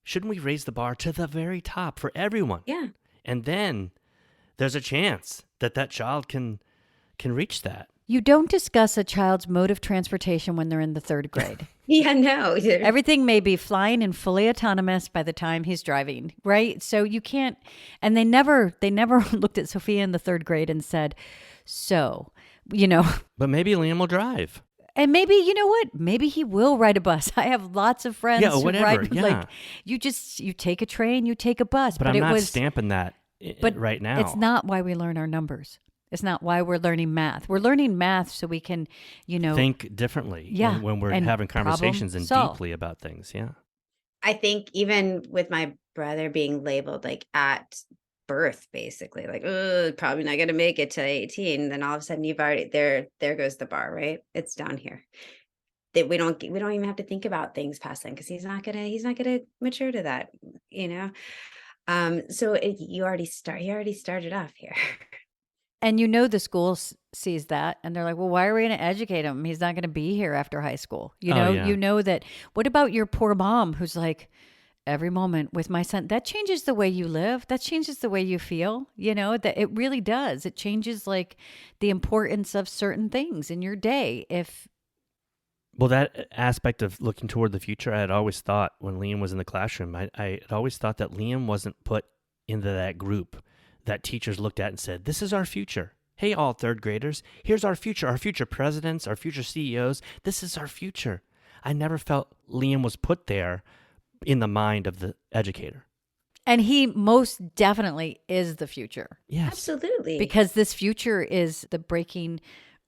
shouldn't we raise the bar to the very top for everyone? Yeah. And then there's a chance that child can reach that. You don't discuss a child's mode of transportation when they're in the third grade. Yeah, no. Everything may be flying and fully autonomous by the time he's driving, right? So you can't, and they never looked at Sophia in the third grade and said, so, But maybe Liam will drive. And maybe, you know what? Maybe he will ride a bus. I have lots of friends who whatever, ride, yeah. like, you take a train, you take a bus. But I'm not stamping that right now. It's not why we learn our numbers. It's not why we're learning math. We're learning math so we can, think differently. Yeah, when we're and having conversations and problem solve. deeply about things. Yeah. I think even with my brother being labeled like at birth, basically, like, oh, probably not going to make it to 18. Then all of a sudden you've already, there goes the bar, right? It's down here. That we don't even have to think about things past then because he's not gonna mature to that, So he already started off here. And the school sees that and they're like, well, why are we going to educate him? He's not going to be here after high school. You know that. What about your poor mom who's like, every moment with my son. That changes the way you live. That changes the way you feel, that it really does. It changes like the importance of certain things in your day. Well, that aspect of looking toward the future, I had always thought when Liam was in the classroom, I had always thought that Liam wasn't put into that group that teachers looked at and said, this is our future. Hey, all third graders, here's our future presidents, our future CEOs. This is our future. I never felt Liam was put there in the mind of the educator. And he most definitely is the future. Yes. Absolutely. Because this future is the breaking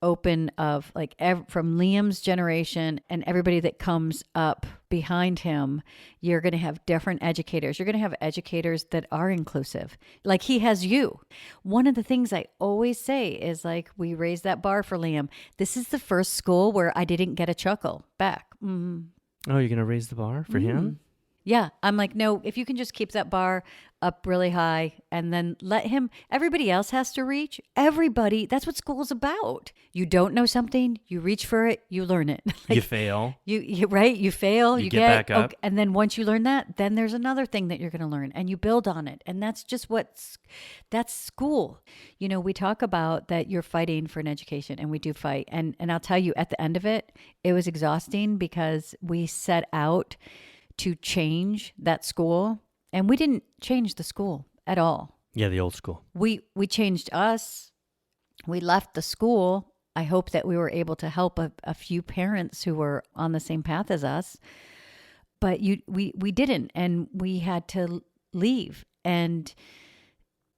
open of like from Liam's generation and everybody that comes up behind him. You're going to have different educators. You're going to have educators that are inclusive. Like he has you. One of the things I always say is like, we raised that bar for Liam. This is the first school where I didn't get a chuckle back. Mm. Oh, you're going to raise the bar for him? Yeah. I'm like, no, if you can just keep that bar up really high and then let him, everybody else has to reach. Everybody, that's what school's about. You don't know something, you reach for it, you learn it. You fail. Right? You fail, you get back up. Okay, and then once you learn that, then there's another thing that you're going to learn and you build on it. And that's just that's school. We talk about that you're fighting for an education, and we do fight. And I'll tell you, at the end of it, it was exhausting because we set out to change that school, and we didn't change the school at all. Yeah, the old school. We changed us. We left the school. I hope that we were able to help a few parents who were on the same path as us, but we didn't, and we had to leave. And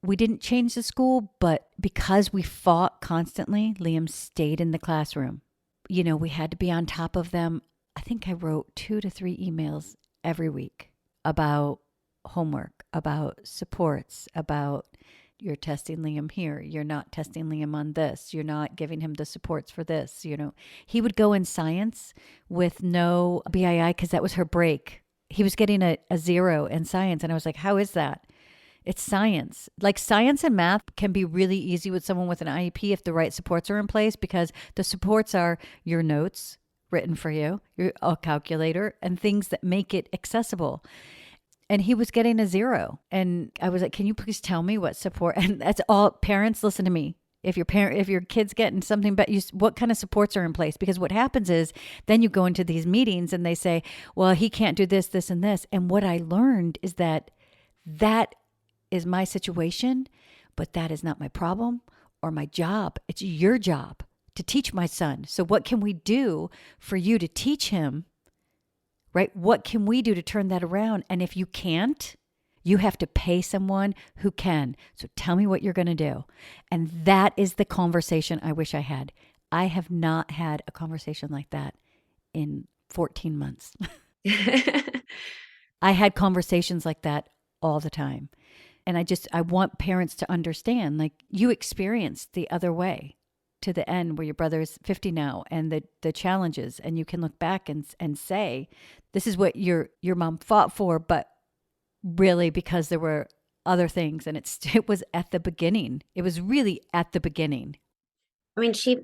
we didn't change the school, but because we fought constantly, Liam stayed in the classroom. We had to be on top of them. I think I wrote 2 to 3 emails every week about homework, about supports, about you're testing Liam here, you're not testing Liam on this, you're not giving him the supports for this. He would go in science with no BII because that was her break. He was getting a 0 in science, and I was like, how is that? It's science. Like science and math can be really easy with someone with an IEP if the right supports are in place, because the supports are your notes written for you, a calculator, and things that make it accessible. And he was getting a 0. And I was like, can you please tell me what support? And that's all. Parents, listen to me. If your kid's getting something, but what kind of supports are in place? Because what happens is then you go into these meetings and they say, well, he can't do this, this, and this. And what I learned is that is my situation, but that is not my problem or my job. It's your job to teach my son. So what can we do for you to teach him, right? What can we do to turn that around? And if you can't, you have to pay someone who can. So tell me what you're going to do. And that is the conversation I wish I had. I have not had a conversation like that in 14 months. I had conversations like that all the time. And I want parents to understand, like, you experienced the other way to the end where your brother's 50 now and the challenges, and you can look back and say, this is what your mom fought for, but really because there were other things, and it was at the beginning. It was really at the beginning. I mean, she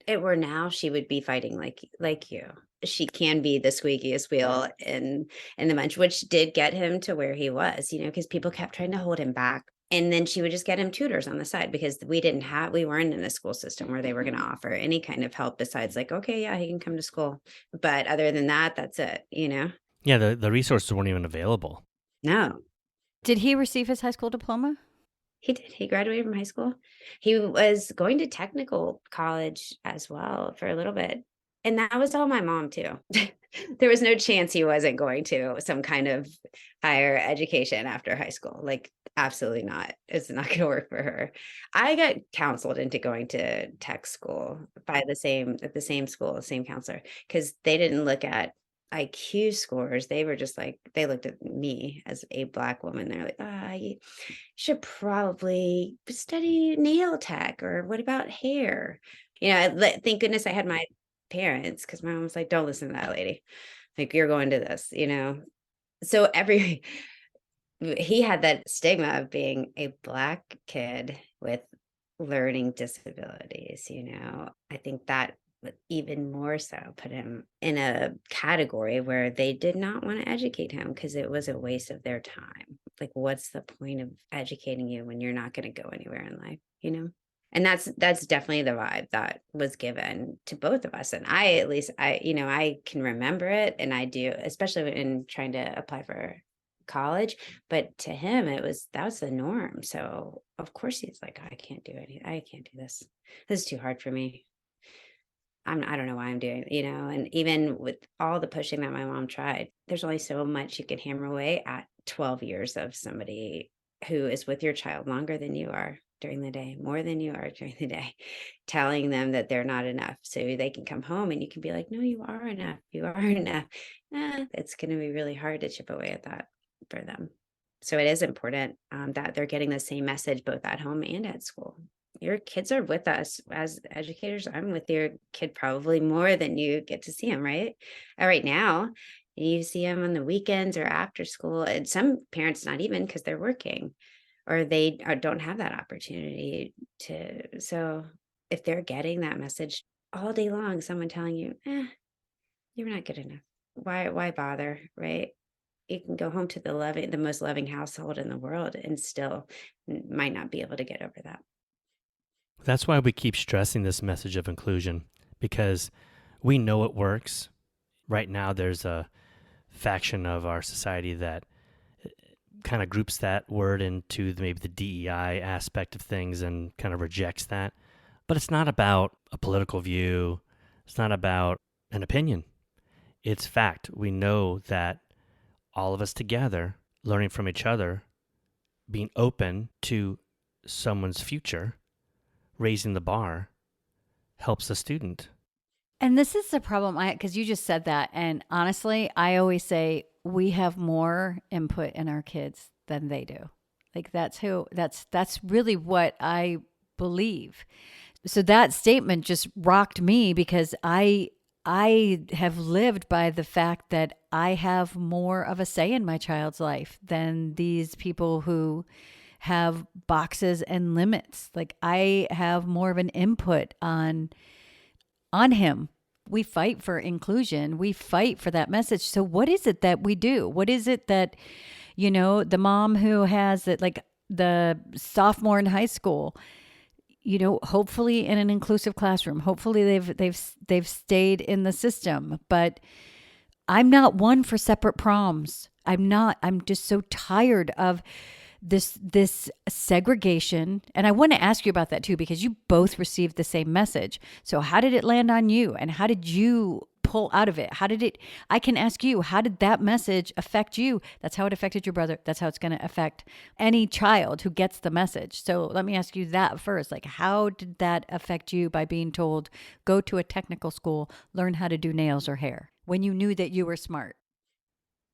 would be fighting like you. She can be the squeakiest wheel in the bunch, which did get him to where he was, because people kept trying to hold him back. And then she would just get him tutors on the side, because we weren't in a school system where they were going to offer any kind of help besides like, okay, yeah, he can come to school. But other than that, that's it, Yeah, the resources weren't even available. No. Did he receive his high school diploma? He did. He graduated from high school. He was going to technical college as well for a little bit. And that was all my mom too. There was no chance he wasn't going to some kind of higher education after high school. Like, absolutely not. It's not going to work for her. I got counseled into going to tech school by the same school, the same counselor, because they didn't look at IQ scores. They were just like, they looked at me as a Black woman. They're like, you should probably study nail tech, or what about hair? Thank goodness I had my parents, because my mom was like, don't listen to that lady. Like, you're going to this, So he had that stigma of being a Black kid with learning disabilities, I think that but even more so put him in a category where they did not want to educate him because it was a waste of their time. Like, what's the point of educating you when you're not going to go anywhere in life, you know? And that's definitely the vibe that was given to both of us. And I, at least I can remember it, and I do, especially in trying to apply for college. But to him, that was the norm. So of course he's like, I can't do it. I can't do this. This is too hard for me. I don't know why I'm doing, and even with all the pushing that my mom tried, there's only so much you can hammer away at 12 years of somebody who is with your child longer than you are during the day, more than you are during the day, telling them that they're not enough. So they can come home and you can be like, no, you are enough. You are enough. It's going to be really hard to chip away at that for them. So it is important that they're getting the same message both at home and at school. Your kids are with us as educators. I'm with your kid probably more than you get to see him, right? Right now, you see him on the weekends or after school, and some parents not even, because they're working or they don't have that opportunity to. So if they're getting that message all day long, someone telling you, you're not good enough. Why bother, right? You can go home to the most loving household in the world and still might not be able to get over that. That's why we keep stressing this message of inclusion, because we know it works. Right now, there's a faction of our society that kind of groups that word into maybe the DEI aspect of things and kind of rejects that. But it's not about a political view. It's not about an opinion. It's fact. We know that all of us together, learning from each other, being open to someone's future, raising the bar, helps the student. And this is the problem, because you just said that. And honestly, I always say we have more input in our kids than they do. Like that's really what I believe. So that statement just rocked me because I have lived by the fact that I have more of a say in my child's life than these people who have boxes and limits. Like I have more of an input on him. We fight for inclusion. We fight for that message. So what is it that we do? What is it that, the mom who has it, like the sophomore in high school, hopefully in an inclusive classroom, hopefully they've stayed in the system, but I'm not one for separate proms. I'm just so tired of this segregation. And I want to ask you about that too, because you both received the same message. So how did it land on you, and how did you pull out of it? I can ask you, how did that message affect you? That's how it affected your brother. That's how it's going to affect any child who gets the message. So let me ask you that first. Like, how did that affect you by being told, go to a technical school, learn how to do nails or hair, when you knew that you were smart?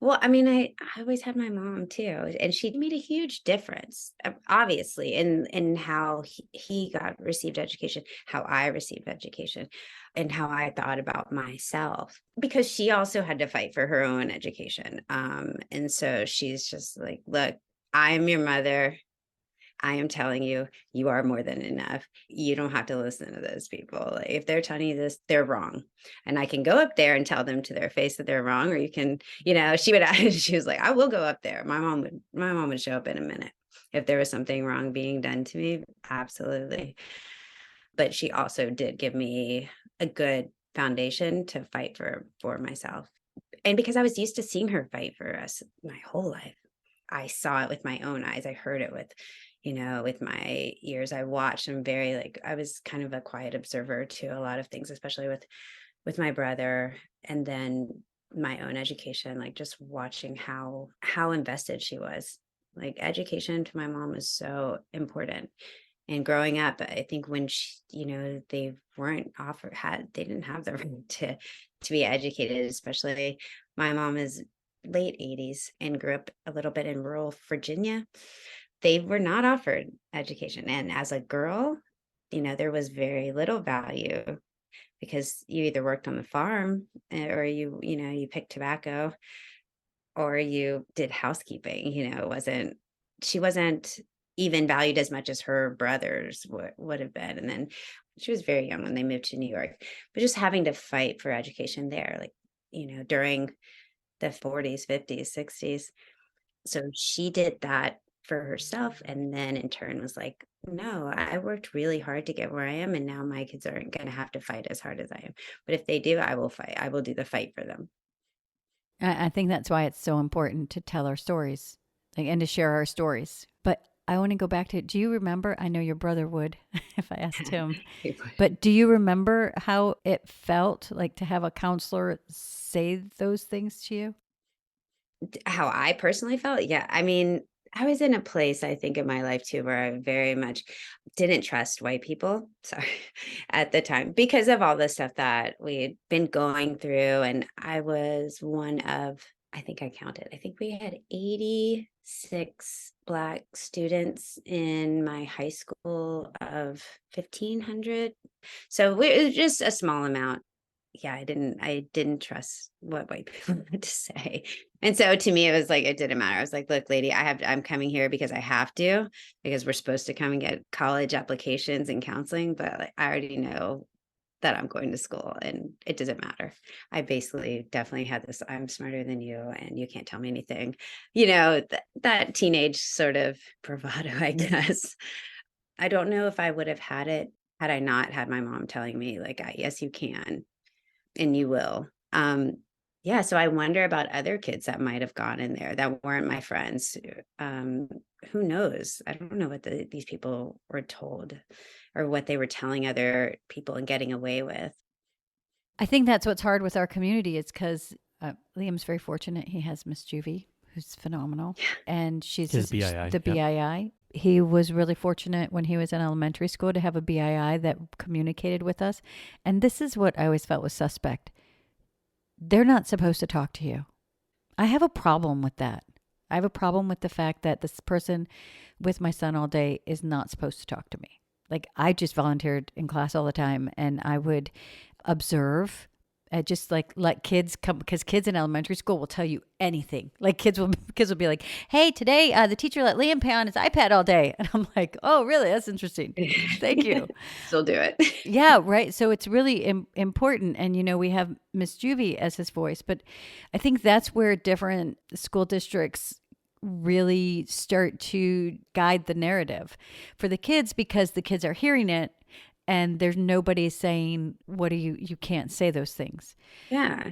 Well, I mean, I always had my mom too, and she made a huge difference, obviously, in how he got received education, how I received education, and how I thought about myself. Because she also had to fight for her own education, and so she's just like, "Look, I am your mother. I am telling you, you are more than enough. You don't have to listen to those people. Like, if they're telling you this, they're wrong. And I can go up there and tell them to their face that they're wrong, or you can, she would, she was like, I will go up there. My mom would show up in a minute if there was something wrong being done to me. Absolutely. But she also did give me a good foundation to fight for myself. And because I was used to seeing her fight for us my whole life, I saw it with my own eyes. I heard it with my ears. I watched. I was kind of a quiet observer to a lot of things, especially with my brother, and then my own education, like just watching how invested she was. Like, education to my mom was so important. And growing up, I think when they weren't they didn't have the right to be educated, especially my mom is late 80s and grew up a little bit in rural Virginia. They were not offered education. And as a girl, there was very little value because you either worked on the farm, or you picked tobacco, or you did housekeeping. She wasn't even valued as much as her brothers would have been. And then She was very young when they moved to New York, but just having to fight for education there, like, during the 40s, 50s, 60s. So she did that for herself, and then in turn was like, no, I worked really hard to get where I am, and now my kids aren't going to have to fight as hard as I am. But if they do, I will fight. I will do the fight for them. I think that's why it's so important to tell our stories, like, and to share our stories. But I want to go back to, do you remember? I know your brother would if I asked him. But do you remember how it felt like to have a counselor say those things to you? How I personally felt? Yeah. I mean, I was in a place, I think, in my life too, where I very much didn't trust white people. Sorry, at the time, because of all the stuff that we had been going through. And I was one of, I think I counted, I think we had 86 Black students in my high school of 1,500. So it was just a small amount. Yeah, I didn't trust what white people had to say. And so to me, it was like, it didn't matter. I was like, look, lady, I'm coming here because I have to, because we're supposed to come and get college applications and counseling, but like, I already know that I'm going to school and it doesn't matter. I basically definitely had this, I'm smarter than you and you can't tell me anything. That teenage sort of bravado, I guess. I don't know if I would have had it had I not had my mom telling me like, yes, you can and you will. Yeah, so I wonder about other kids that might have gone in there that weren't my friends. Um, who knows? I don't know what these people were told or what they were telling other people and getting away with. I think that's what's hard with our community. It's because Liam's very fortunate. He has Miss Juvie, who's phenomenal, and she's His BII. the Yep. BII. He was really fortunate when he was in elementary school to have a BII that communicated with us. And this is what I always felt was suspect. They're not supposed to talk to you. I have a problem with that. I have a problem with the fact that this person with my son all day is not supposed to talk to me. Like, I just volunteered in class all the time and I would observe. Just like let kids come, because kids in elementary school will tell you anything. Like kids will be like, "Hey, today the teacher let Liam play on his iPad all day," and I'm like, "Oh, really? That's interesting. Thank you." Still do it. Yeah, right. So it's really important. And, we have Miss Juvie as his voice. But I think that's where different school districts really start to guide the narrative for the kids, because the kids are hearing it and there's nobody saying, what are you can't say those things. Yeah.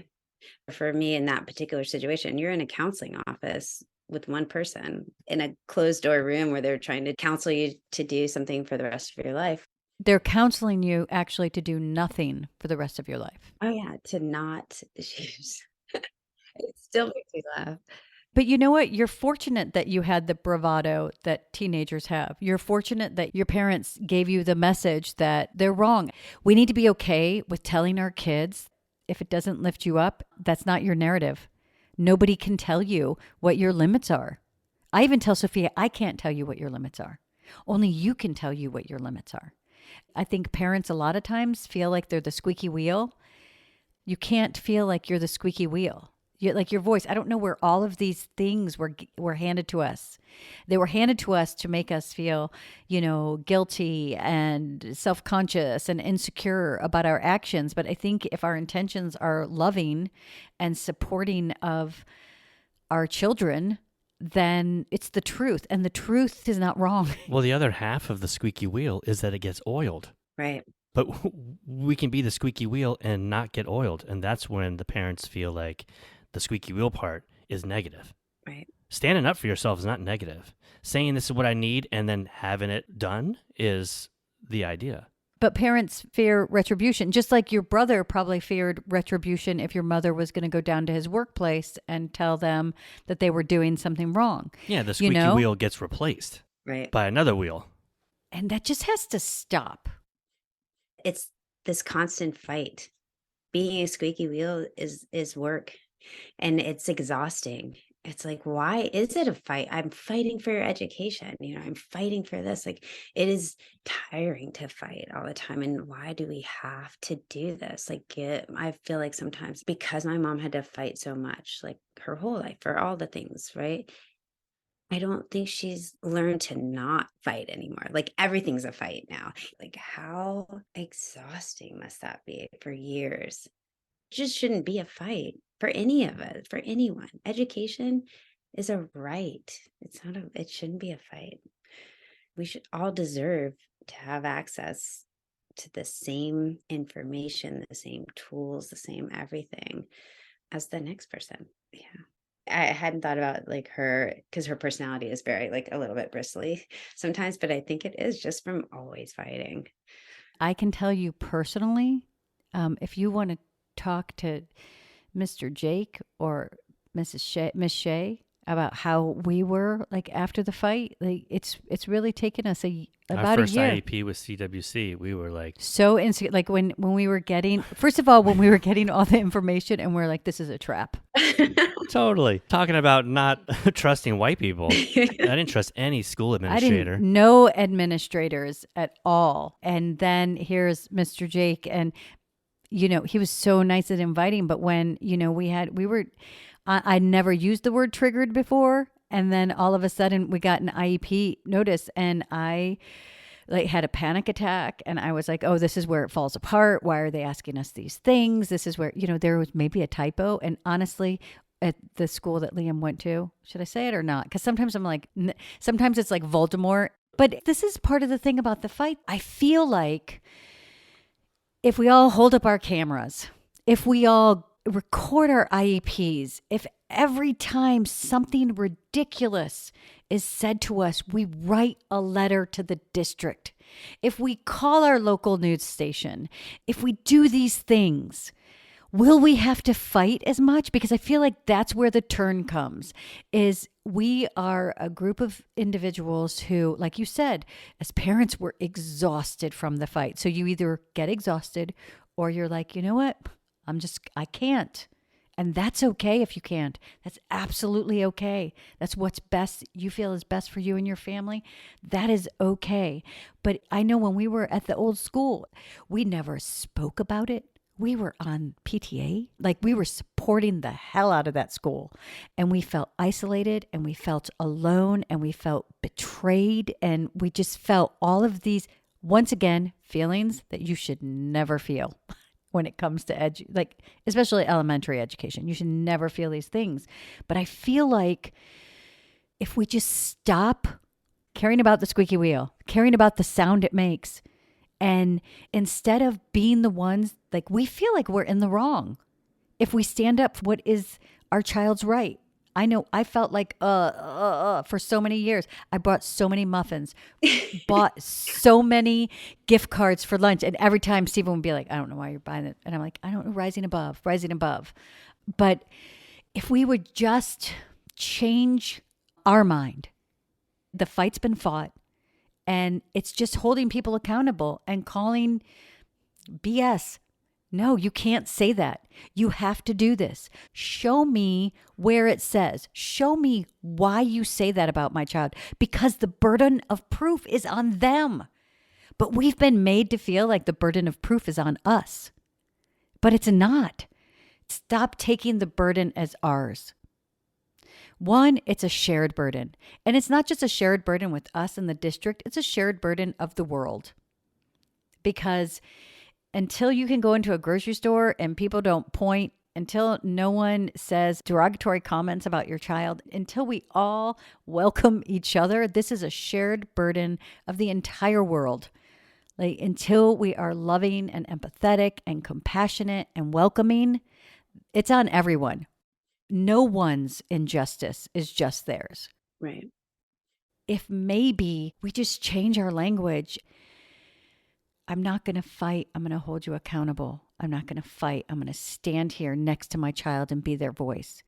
For me in that particular situation, you're in a counseling office with one person in a closed door room where they're trying to counsel you to do something for the rest of your life. They're counseling you actually to do nothing for the rest of your life. Oh yeah, to not use. It still makes me laugh. But you know what? You're fortunate that you had the bravado that teenagers have. You're fortunate that your parents gave you the message that they're wrong. We need to be okay with telling our kids, if it doesn't lift you up, that's not your narrative. Nobody can tell you what your limits are. I even tell Sophia, I can't tell you what your limits are. Only you can tell you what your limits are. I think parents a lot of times feel like they're the squeaky wheel. You can't feel like you're the squeaky wheel. Like your voice. I don't know where all of these things were handed to us. They were handed to us to make us feel, guilty and self-conscious and insecure about our actions. But I think if our intentions are loving and supporting of our children, then it's the truth. And the truth is not wrong. Well, the other half of the squeaky wheel is that it gets oiled. Right. But we can be the squeaky wheel and not get oiled. And that's when the parents feel like the squeaky wheel part is negative. Right. Standing up for yourself is not negative. Saying this is what I need and then having it done is the idea. But parents fear retribution, just like your brother probably feared retribution if your mother was going to go down to his workplace and tell them that they were doing something wrong. Yeah, the squeaky wheel gets replaced by another wheel. And that just has to stop. It's this constant fight. Being a squeaky wheel is work, and it's exhausting. It's like, why is it a fight? I'm fighting for your education. I'm fighting for this. Like, it is tiring to fight all the time. And why do we have to do this? Like, I feel like sometimes because my mom had to fight so much, like her whole life for all the things, right? I don't think she's learned to not fight anymore. Like everything's a fight now. Like how exhausting must that be for years? It just shouldn't be a fight for any of us, for anyone. Education is a right. It's not a, it shouldn't be a fight. We should all deserve to have access to the same information, the same tools, the same everything as the next person. Yeah. I hadn't thought about like her because her personality is very like a little bit bristly sometimes, but I think it is just from always fighting. I can tell you personally, if you want to talk to Mr. Jake or Miss Shea about how we were like after the fight, like it's really taken us Our about a first year. IEP was CWC. We were like, So insecure, like when we were getting, first of all, when we were getting all the information and we're like, this is a trap. totally. Talking about not trusting white people. I didn't trust any school I administrator. didn't know administrators at all. And then here's Mr. Jake, and you know, he was so nice and inviting. But when, you know, I never used the word triggered before. And then all of a sudden we got an IEP notice and I like had a panic attack and I was like, oh, this is where it falls apart. Why are they asking us these things? This is where, you know, there was maybe a typo. And honestly, at the school that Liam went to, should I say it or not? Because sometimes I'm like, sometimes it's like Voldemort. But this is part of the thing about the fight. I feel like if we all hold up our cameras, if we all record our IEPs, if every time something ridiculous is said to us, we write a letter to the district, if we call our local news station, if we do these things, will we have to fight as much? Because I feel like that's where the turn comes, is we are a group of individuals who, like you said, as parents, we're exhausted from the fight. So you either get exhausted or you're like, you know what? I can't. And that's okay if you can't. That's absolutely okay. That's what's best, you feel is best for you and your family. That is okay. But I know when we were at the old school, we never spoke about it. We were on PTA, like we were supporting the hell out of that school. And we felt isolated and we felt alone and we felt betrayed. And we just felt all of these, once again, feelings that you should never feel when it comes to like especially elementary education. You should never feel these things. But I feel like if we just stop caring about the squeaky wheel, caring about the sound it makes, and instead of being the ones, like we feel like we're in the wrong. If we stand up for what is our child's right. I know I felt like, for so many years. I bought so many muffins, bought so many gift cards for lunch. And every time Stephen would be like, I don't know why you're buying it. And I'm like, I don't know, rising above. But if we would just change our mind, the fight's been fought. And it's just holding people accountable and calling BS. No, you can't say that. You have to do this. Show me where it says. Show me why you say that about my child. Because the burden of proof is on them. But we've been made to feel like the burden of proof is on us. But it's not. Stop taking the burden as ours. One, it's a shared burden. And it's not just a shared burden with us in the district, it's a shared burden of the world. Because until you can go into a grocery store and people don't point, until no one says derogatory comments about your child, until we all welcome each other, this is a shared burden of the entire world. Like until we are loving and empathetic and compassionate and welcoming, it's on everyone. No one's injustice is just theirs. Right. If maybe we just change our language, I'm not going to fight. I'm going to hold you accountable. I'm not going to fight. I'm going to stand here next to my child and be their voice.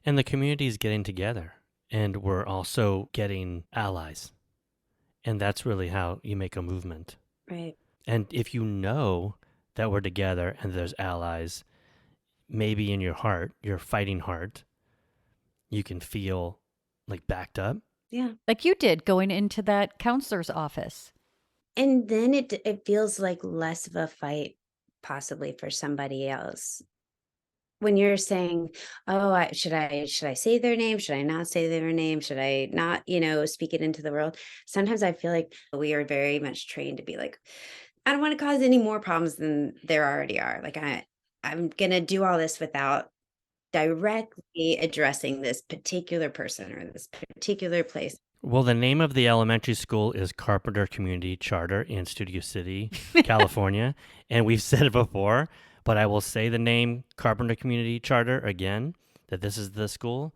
And the community is getting together, and we're also getting allies. And that's really how you make a movement. Right. And if you know that we're together and there's allies, maybe in your heart, your fighting heart, you can feel like backed up. Yeah. Like you did going into that counselor's office. And then it feels like less of a fight possibly for somebody else when you're saying, oh, should I say their name? Should I not say their name? Should I not, speak it into the world? Sometimes I feel like we are very much trained to be like, I don't want to cause any more problems than there already are. Like I'm gonna do all this without directly addressing this particular person or this particular place. Well, the name of the elementary school is Carpenter Community Charter in Studio City, California. And we've said it before, but I will say the name Carpenter Community Charter again, that this is the school.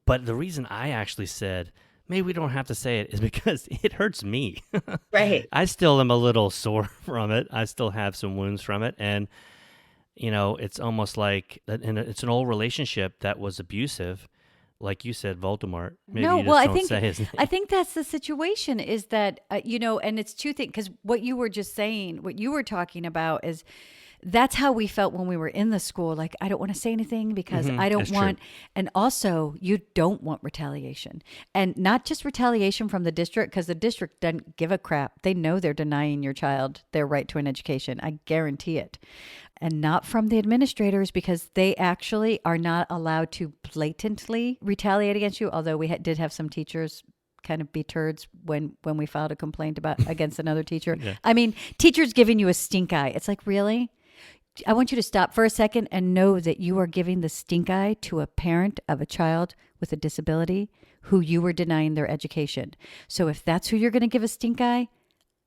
But the reason I actually said, maybe we don't have to say it, is because it hurts me. Right. I still am a little sore from it. I still have some wounds from it. And, it's almost like, and it's an old relationship that was abusive. Like you said, Voldemort. Maybe No, you just well, don't say his name. I think that's the situation is that, and it's two things, because what you were just saying, what you were talking about is that's how we felt when we were in the school. Like, I don't want to say anything because I don't that's true. want, and also you don't want retaliation, and not just retaliation from the district, because the district doesn't give a crap. They know they're denying your child their right to an education. I guarantee it. And not from the administrators, because they actually are not allowed to blatantly retaliate against you. Although we did have some teachers kind of be turds when we filed a complaint against another teacher. Yeah. I mean, teachers giving you a stink eye. It's like, really? I want you to stop for a second and know that you are giving the stink eye to a parent of a child with a disability who you were denying their education. So if that's who you're going to give a stink eye,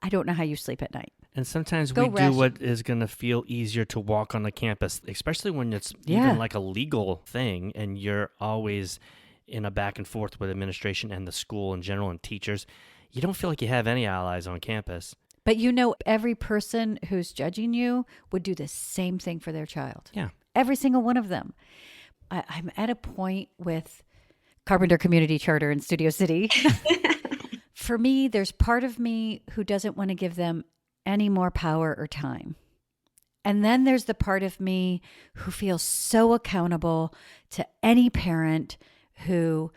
I don't know how you sleep at night. And sometimes Go we do ration. what is going to feel easier to walk on the campus, especially when it's even like a legal thing and you're always in a back and forth with administration and the school in general and teachers. You don't feel like you have any allies on campus. But every person who's judging you would do the same thing for their child. Yeah. Every single one of them. I'm at a point with Carpenter Community Charter in Studio City. For me, there's part of me who doesn't want to give them any more power or time. And then there's the part of me who feels so accountable to any parent who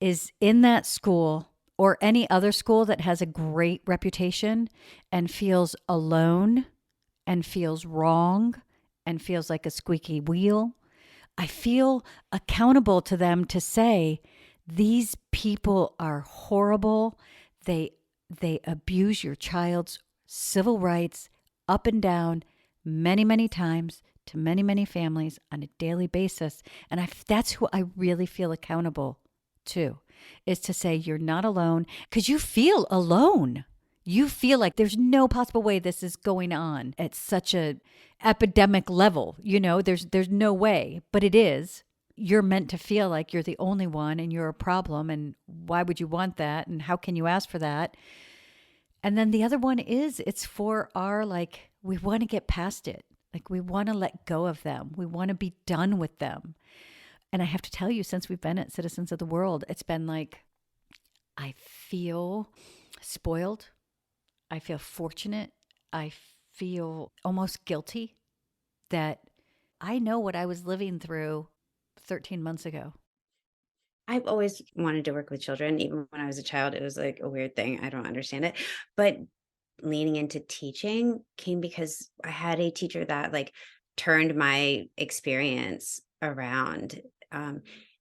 is in that school or any other school that has a great reputation and feels alone and feels wrong and feels like a squeaky wheel. I feel accountable to them to say, these people are horrible. They abuse your child's civil rights up and down many, many times to many, many families on a daily basis. And that's who I really feel accountable to, is to say, you're not alone, because you feel alone. You feel like there's no possible way this is going on at such a epidemic level. There's no way, but it is. You're meant to feel like you're the only one and you're a problem. And why would you want that? And how can you ask for that? And then the other one is, it's for we want to get past it. Like, we want to let go of them. We want to be done with them. And I have to tell you, since we've been at Citizens of the World, it's been like, I feel spoiled. I feel fortunate. I feel almost guilty that I know what I was living through 13 months ago. I've always wanted to work with children. Even when I was a child, it was like a weird thing. I don't understand it. But leaning into teaching came because I had a teacher that turned my experience around.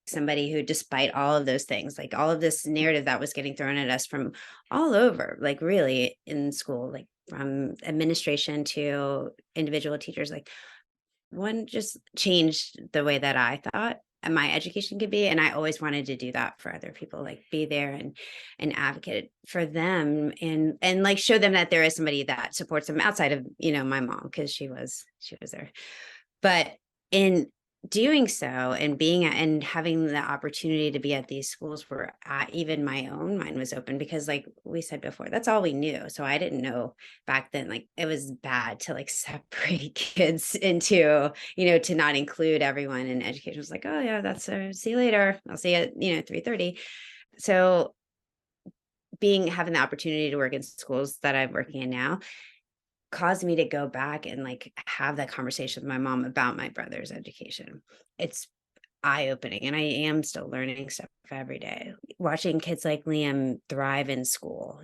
Somebody who, despite all of those things, like all of this narrative that was getting thrown at us from all over, really in school, from administration to individual teachers, one just changed the way that I thought my education could be. And I always wanted to do that for other people, be there and advocate for them and show them that there is somebody that supports them outside of, my mom, because she was there. But in doing so and and having the opportunity to be at these schools where even my own mind was open, because we said before, that's all we knew. So I didn't know back then, it was bad to separate kids into, to not include everyone in education. It was like, oh yeah, that's see you later. I'll see you at 3:30. So having the opportunity to work in schools that I'm working in now caused me to go back and have that conversation with my mom about my brother's education. It's eye-opening, and I am still learning stuff every day. Watching kids like Liam thrive in school,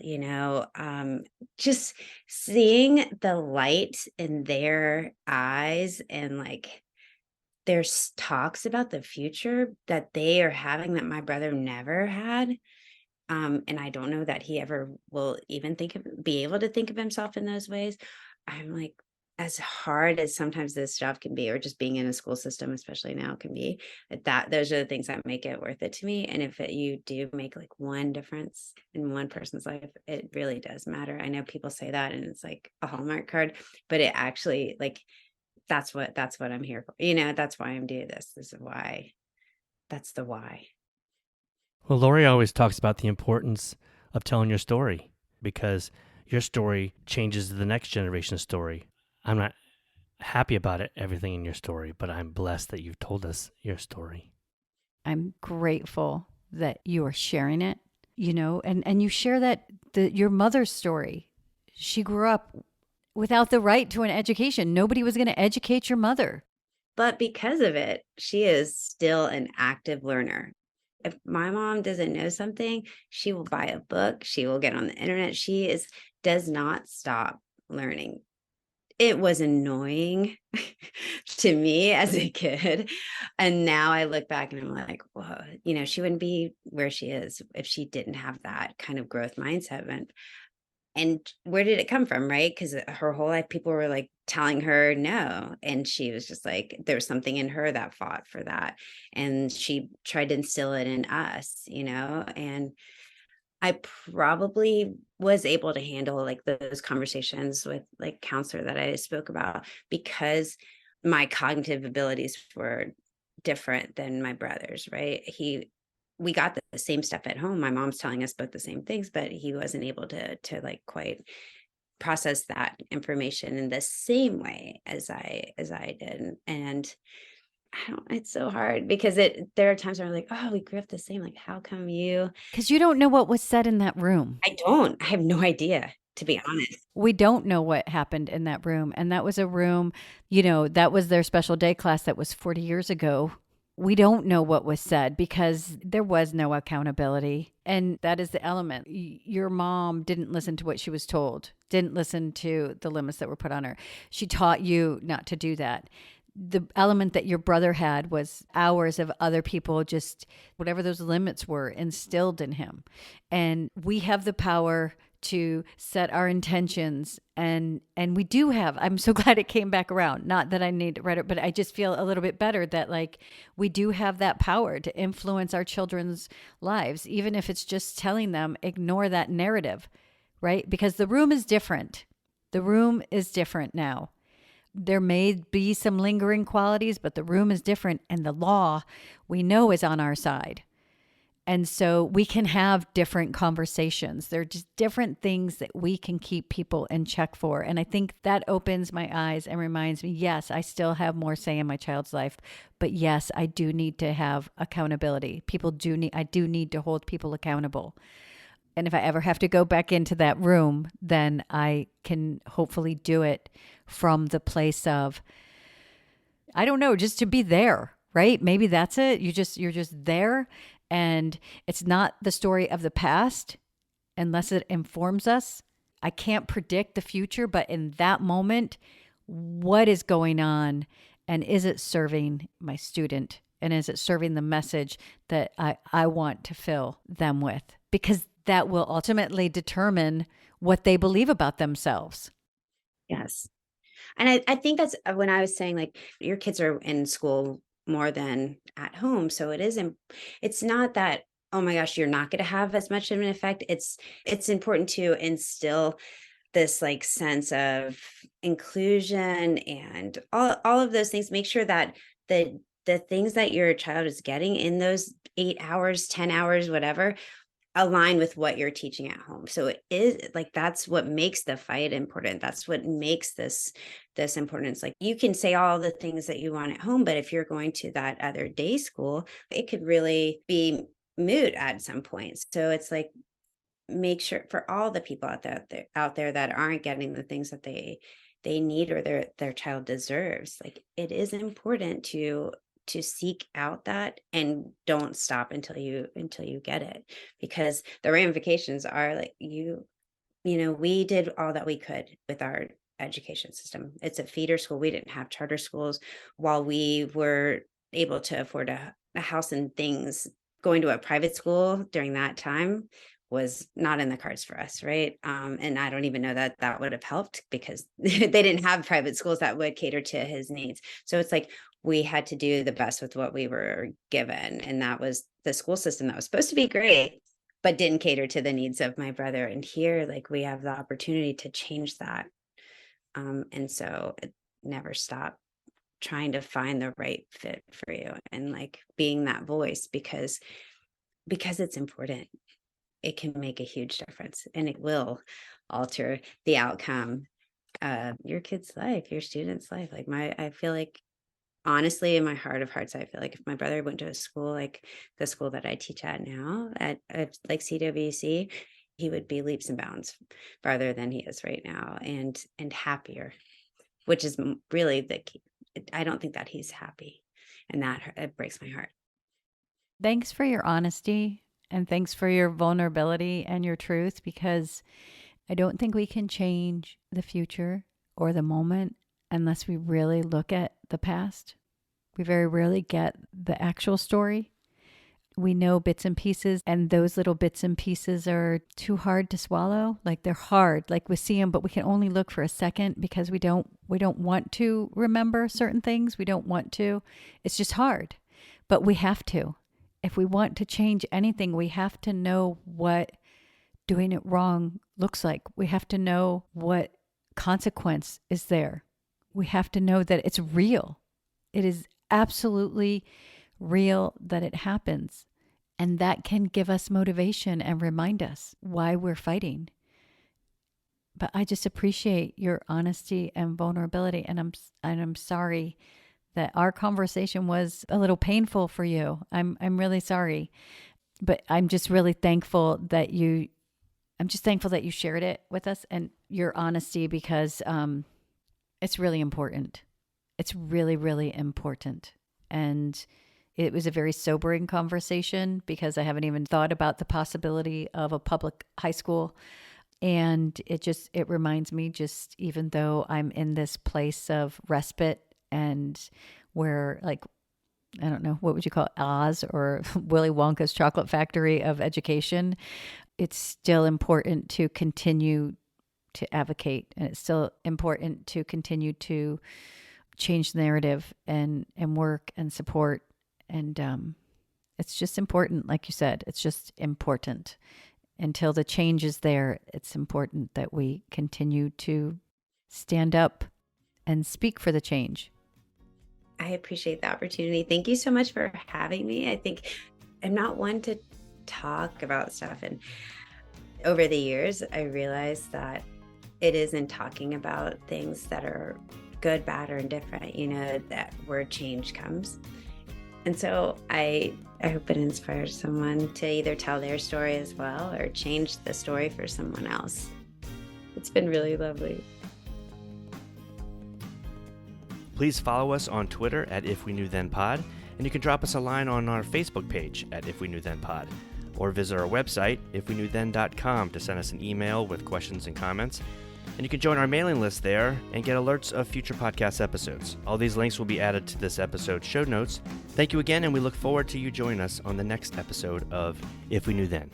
just seeing the light in their eyes and there's talks about the future that they are having that my brother never had. And I don't know that he ever will even be able to think of himself in those ways. I'm like, as hard as sometimes this job can be, or just being in a school system, especially now, can be, that those are the things that make it worth it to me. And if you do make like one difference in one person's life, it really does matter. I know people say that and it's like a Hallmark card, but it actually, like, that's what I'm here for. That's why I'm doing this. This is why. That's the why. Well, Lori always talks about the importance of telling your story because your story changes the next generation's story. I'm not happy about everything in your story, but I'm blessed that you've told us your story. I'm grateful that you are sharing it, and you share that your mother's story. She grew up without the right to an education. Nobody was going to educate your mother. But because of it, she is still an active learner. If my mom doesn't know something, she will buy a book, she will get on the internet. Does not stop learning. It was annoying to me as a kid. And now I look back and I'm like, whoa, she wouldn't be where she is if she didn't have that kind of growth mindset. And where did it come from, right? Because her whole life, people were like telling her no. And she was just like, there was something in her that fought for that. And she tried to instill it in us, and I probably was able to handle like those conversations with like counselor that I spoke about because my cognitive abilities were different than my brother's, right? We got the same stuff at home. My mom's telling us both the same things, but he wasn't able to like quite process that information in the same way as I did. And it's so hard because there are times where I'm like, oh, we grew up the same. Like, how come you? Because you don't know what was said in that room. I have no idea, to be honest. We don't know what happened in that room. And that was a room, that was their special day class that was 40 years ago. We don't know what was said because there was no accountability. And that is the element. Your mom didn't listen to what she was told, didn't listen to the limits that were put on her. She taught you not to do that. The element that your brother had was hours of other people, just whatever those limits were, instilled in him. And we have the power to set our intentions, and we do have. I'm so glad it came back around. Not that I need to write it, but I just feel a little bit better that like we do have that power to influence our children's lives, even if it's just telling them ignore that narrative, right? Because the room is different. The room is different now. There may be some lingering qualities, but the room is different, and the law we know is on our side. And so we can have different conversations. There are just different things that we can keep people in check for. And I think that opens my eyes and reminds me, yes, I still have more say in my child's life, but yes, I do need to have accountability. I do need to hold people accountable. And if I ever have to go back into that room, then I can hopefully do it from the place of, I don't know, just to be there, right? Maybe that's it. You're just there. And it's not the story of the past unless it informs us. I can't predict the future, but in that moment, what is going on? And is it serving my student? And is it serving the message that I want to fill them with? Because that will ultimately determine what they believe about themselves. Yes. And I think that's when I was saying, like, your kids are in school more than at home. So it's not that, oh my gosh, you're not going to have as much of an effect. It's important to instill this like sense of inclusion and all of those things. Make sure that the things that your child is getting in those 8 hours, 10 hours, whatever, align with what you're teaching at home. So it is like, that's what makes the fight important. That's what makes this important. It's like, you can say all the things that you want at home, but if you're going to that other day school, it could really be moot at some point. So it's like, make sure for all the people out there that aren't getting the things that they need or their child deserves, like, it is important to seek out that and don't stop until you get it, because the ramifications are like, we did all that we could with our education system. It's a feeder school. We didn't have charter schools. While we were able to afford a house and things, going to a private school during that time was not in the cards for us, right? And I don't even know that that would have helped, because they didn't have private schools that would cater to his needs. So it's like we had to do the best with what we were given, and that was the school system that was supposed to be great, but didn't cater to the needs of my brother. And here, like, we have the opportunity to change that. And so it never stop trying to find the right fit for you, and like being that voice, because it's important. It can make a huge difference, and it will alter the outcome of your kid's life, your student's life. Like, I feel like, honestly, in my heart of hearts, I feel like if my brother went to a school like the school that I teach at now, at like CWC, he would be leaps and bounds farther than he is right now, and happier, which is really the key. I don't think that he's happy, and that it breaks my heart. Thanks for your honesty, and thanks for your vulnerability and your truth, because I don't think we can change the future or the moment unless we really look at the past. We very rarely get the actual story. We know bits and pieces, and those little bits and pieces are too hard to swallow. Like, they're hard. Like, we see them, but we can only look for a second, because we don't want to remember certain things. We don't want to. It's just hard, but we have to. If we want to change anything, we have to know what doing it wrong looks like. We have to know what consequence is there. We have to know that it's real. It is absolutely real that it happens. And that can give us motivation and remind us why we're fighting. But I just appreciate your honesty and vulnerability. And I'm sorry that our conversation was a little painful for you. I'm really sorry. But I'm just really thankful that you shared it with us, and your honesty, because it's really important. It's really, really important. And it was a very sobering conversation, because I haven't even thought about the possibility of a public high school. And it reminds me, just even though I'm in this place of respite, and where, like, I don't know, what would you call it, Oz or Willy Wonka's chocolate factory of education, it's still important to continue to advocate. And it's still important to continue to change the narrative and work and support. And it's just important. Like you said, it's just important. Until the change is there, it's important that we continue to stand up and speak for the change. I appreciate the opportunity. Thank you so much for having me. I think I'm not one to talk about stuff. And over the years, I realized that it is in talking about things that are good, bad, or indifferent, that where change comes. And so I hope it inspires someone to either tell their story as well, or change the story for someone else. It's been really lovely. Please follow us on Twitter at If We Knew Then Pod, and you can drop us a line on our Facebook page at If We Knew Then Pod, or visit our website, ifweknewthen.com, to send us an email with questions and comments. And you can join our mailing list there and get alerts of future podcast episodes. All these links will be added to this episode's show notes. Thank you again, and we look forward to you joining us on the next episode of If We Knew Then.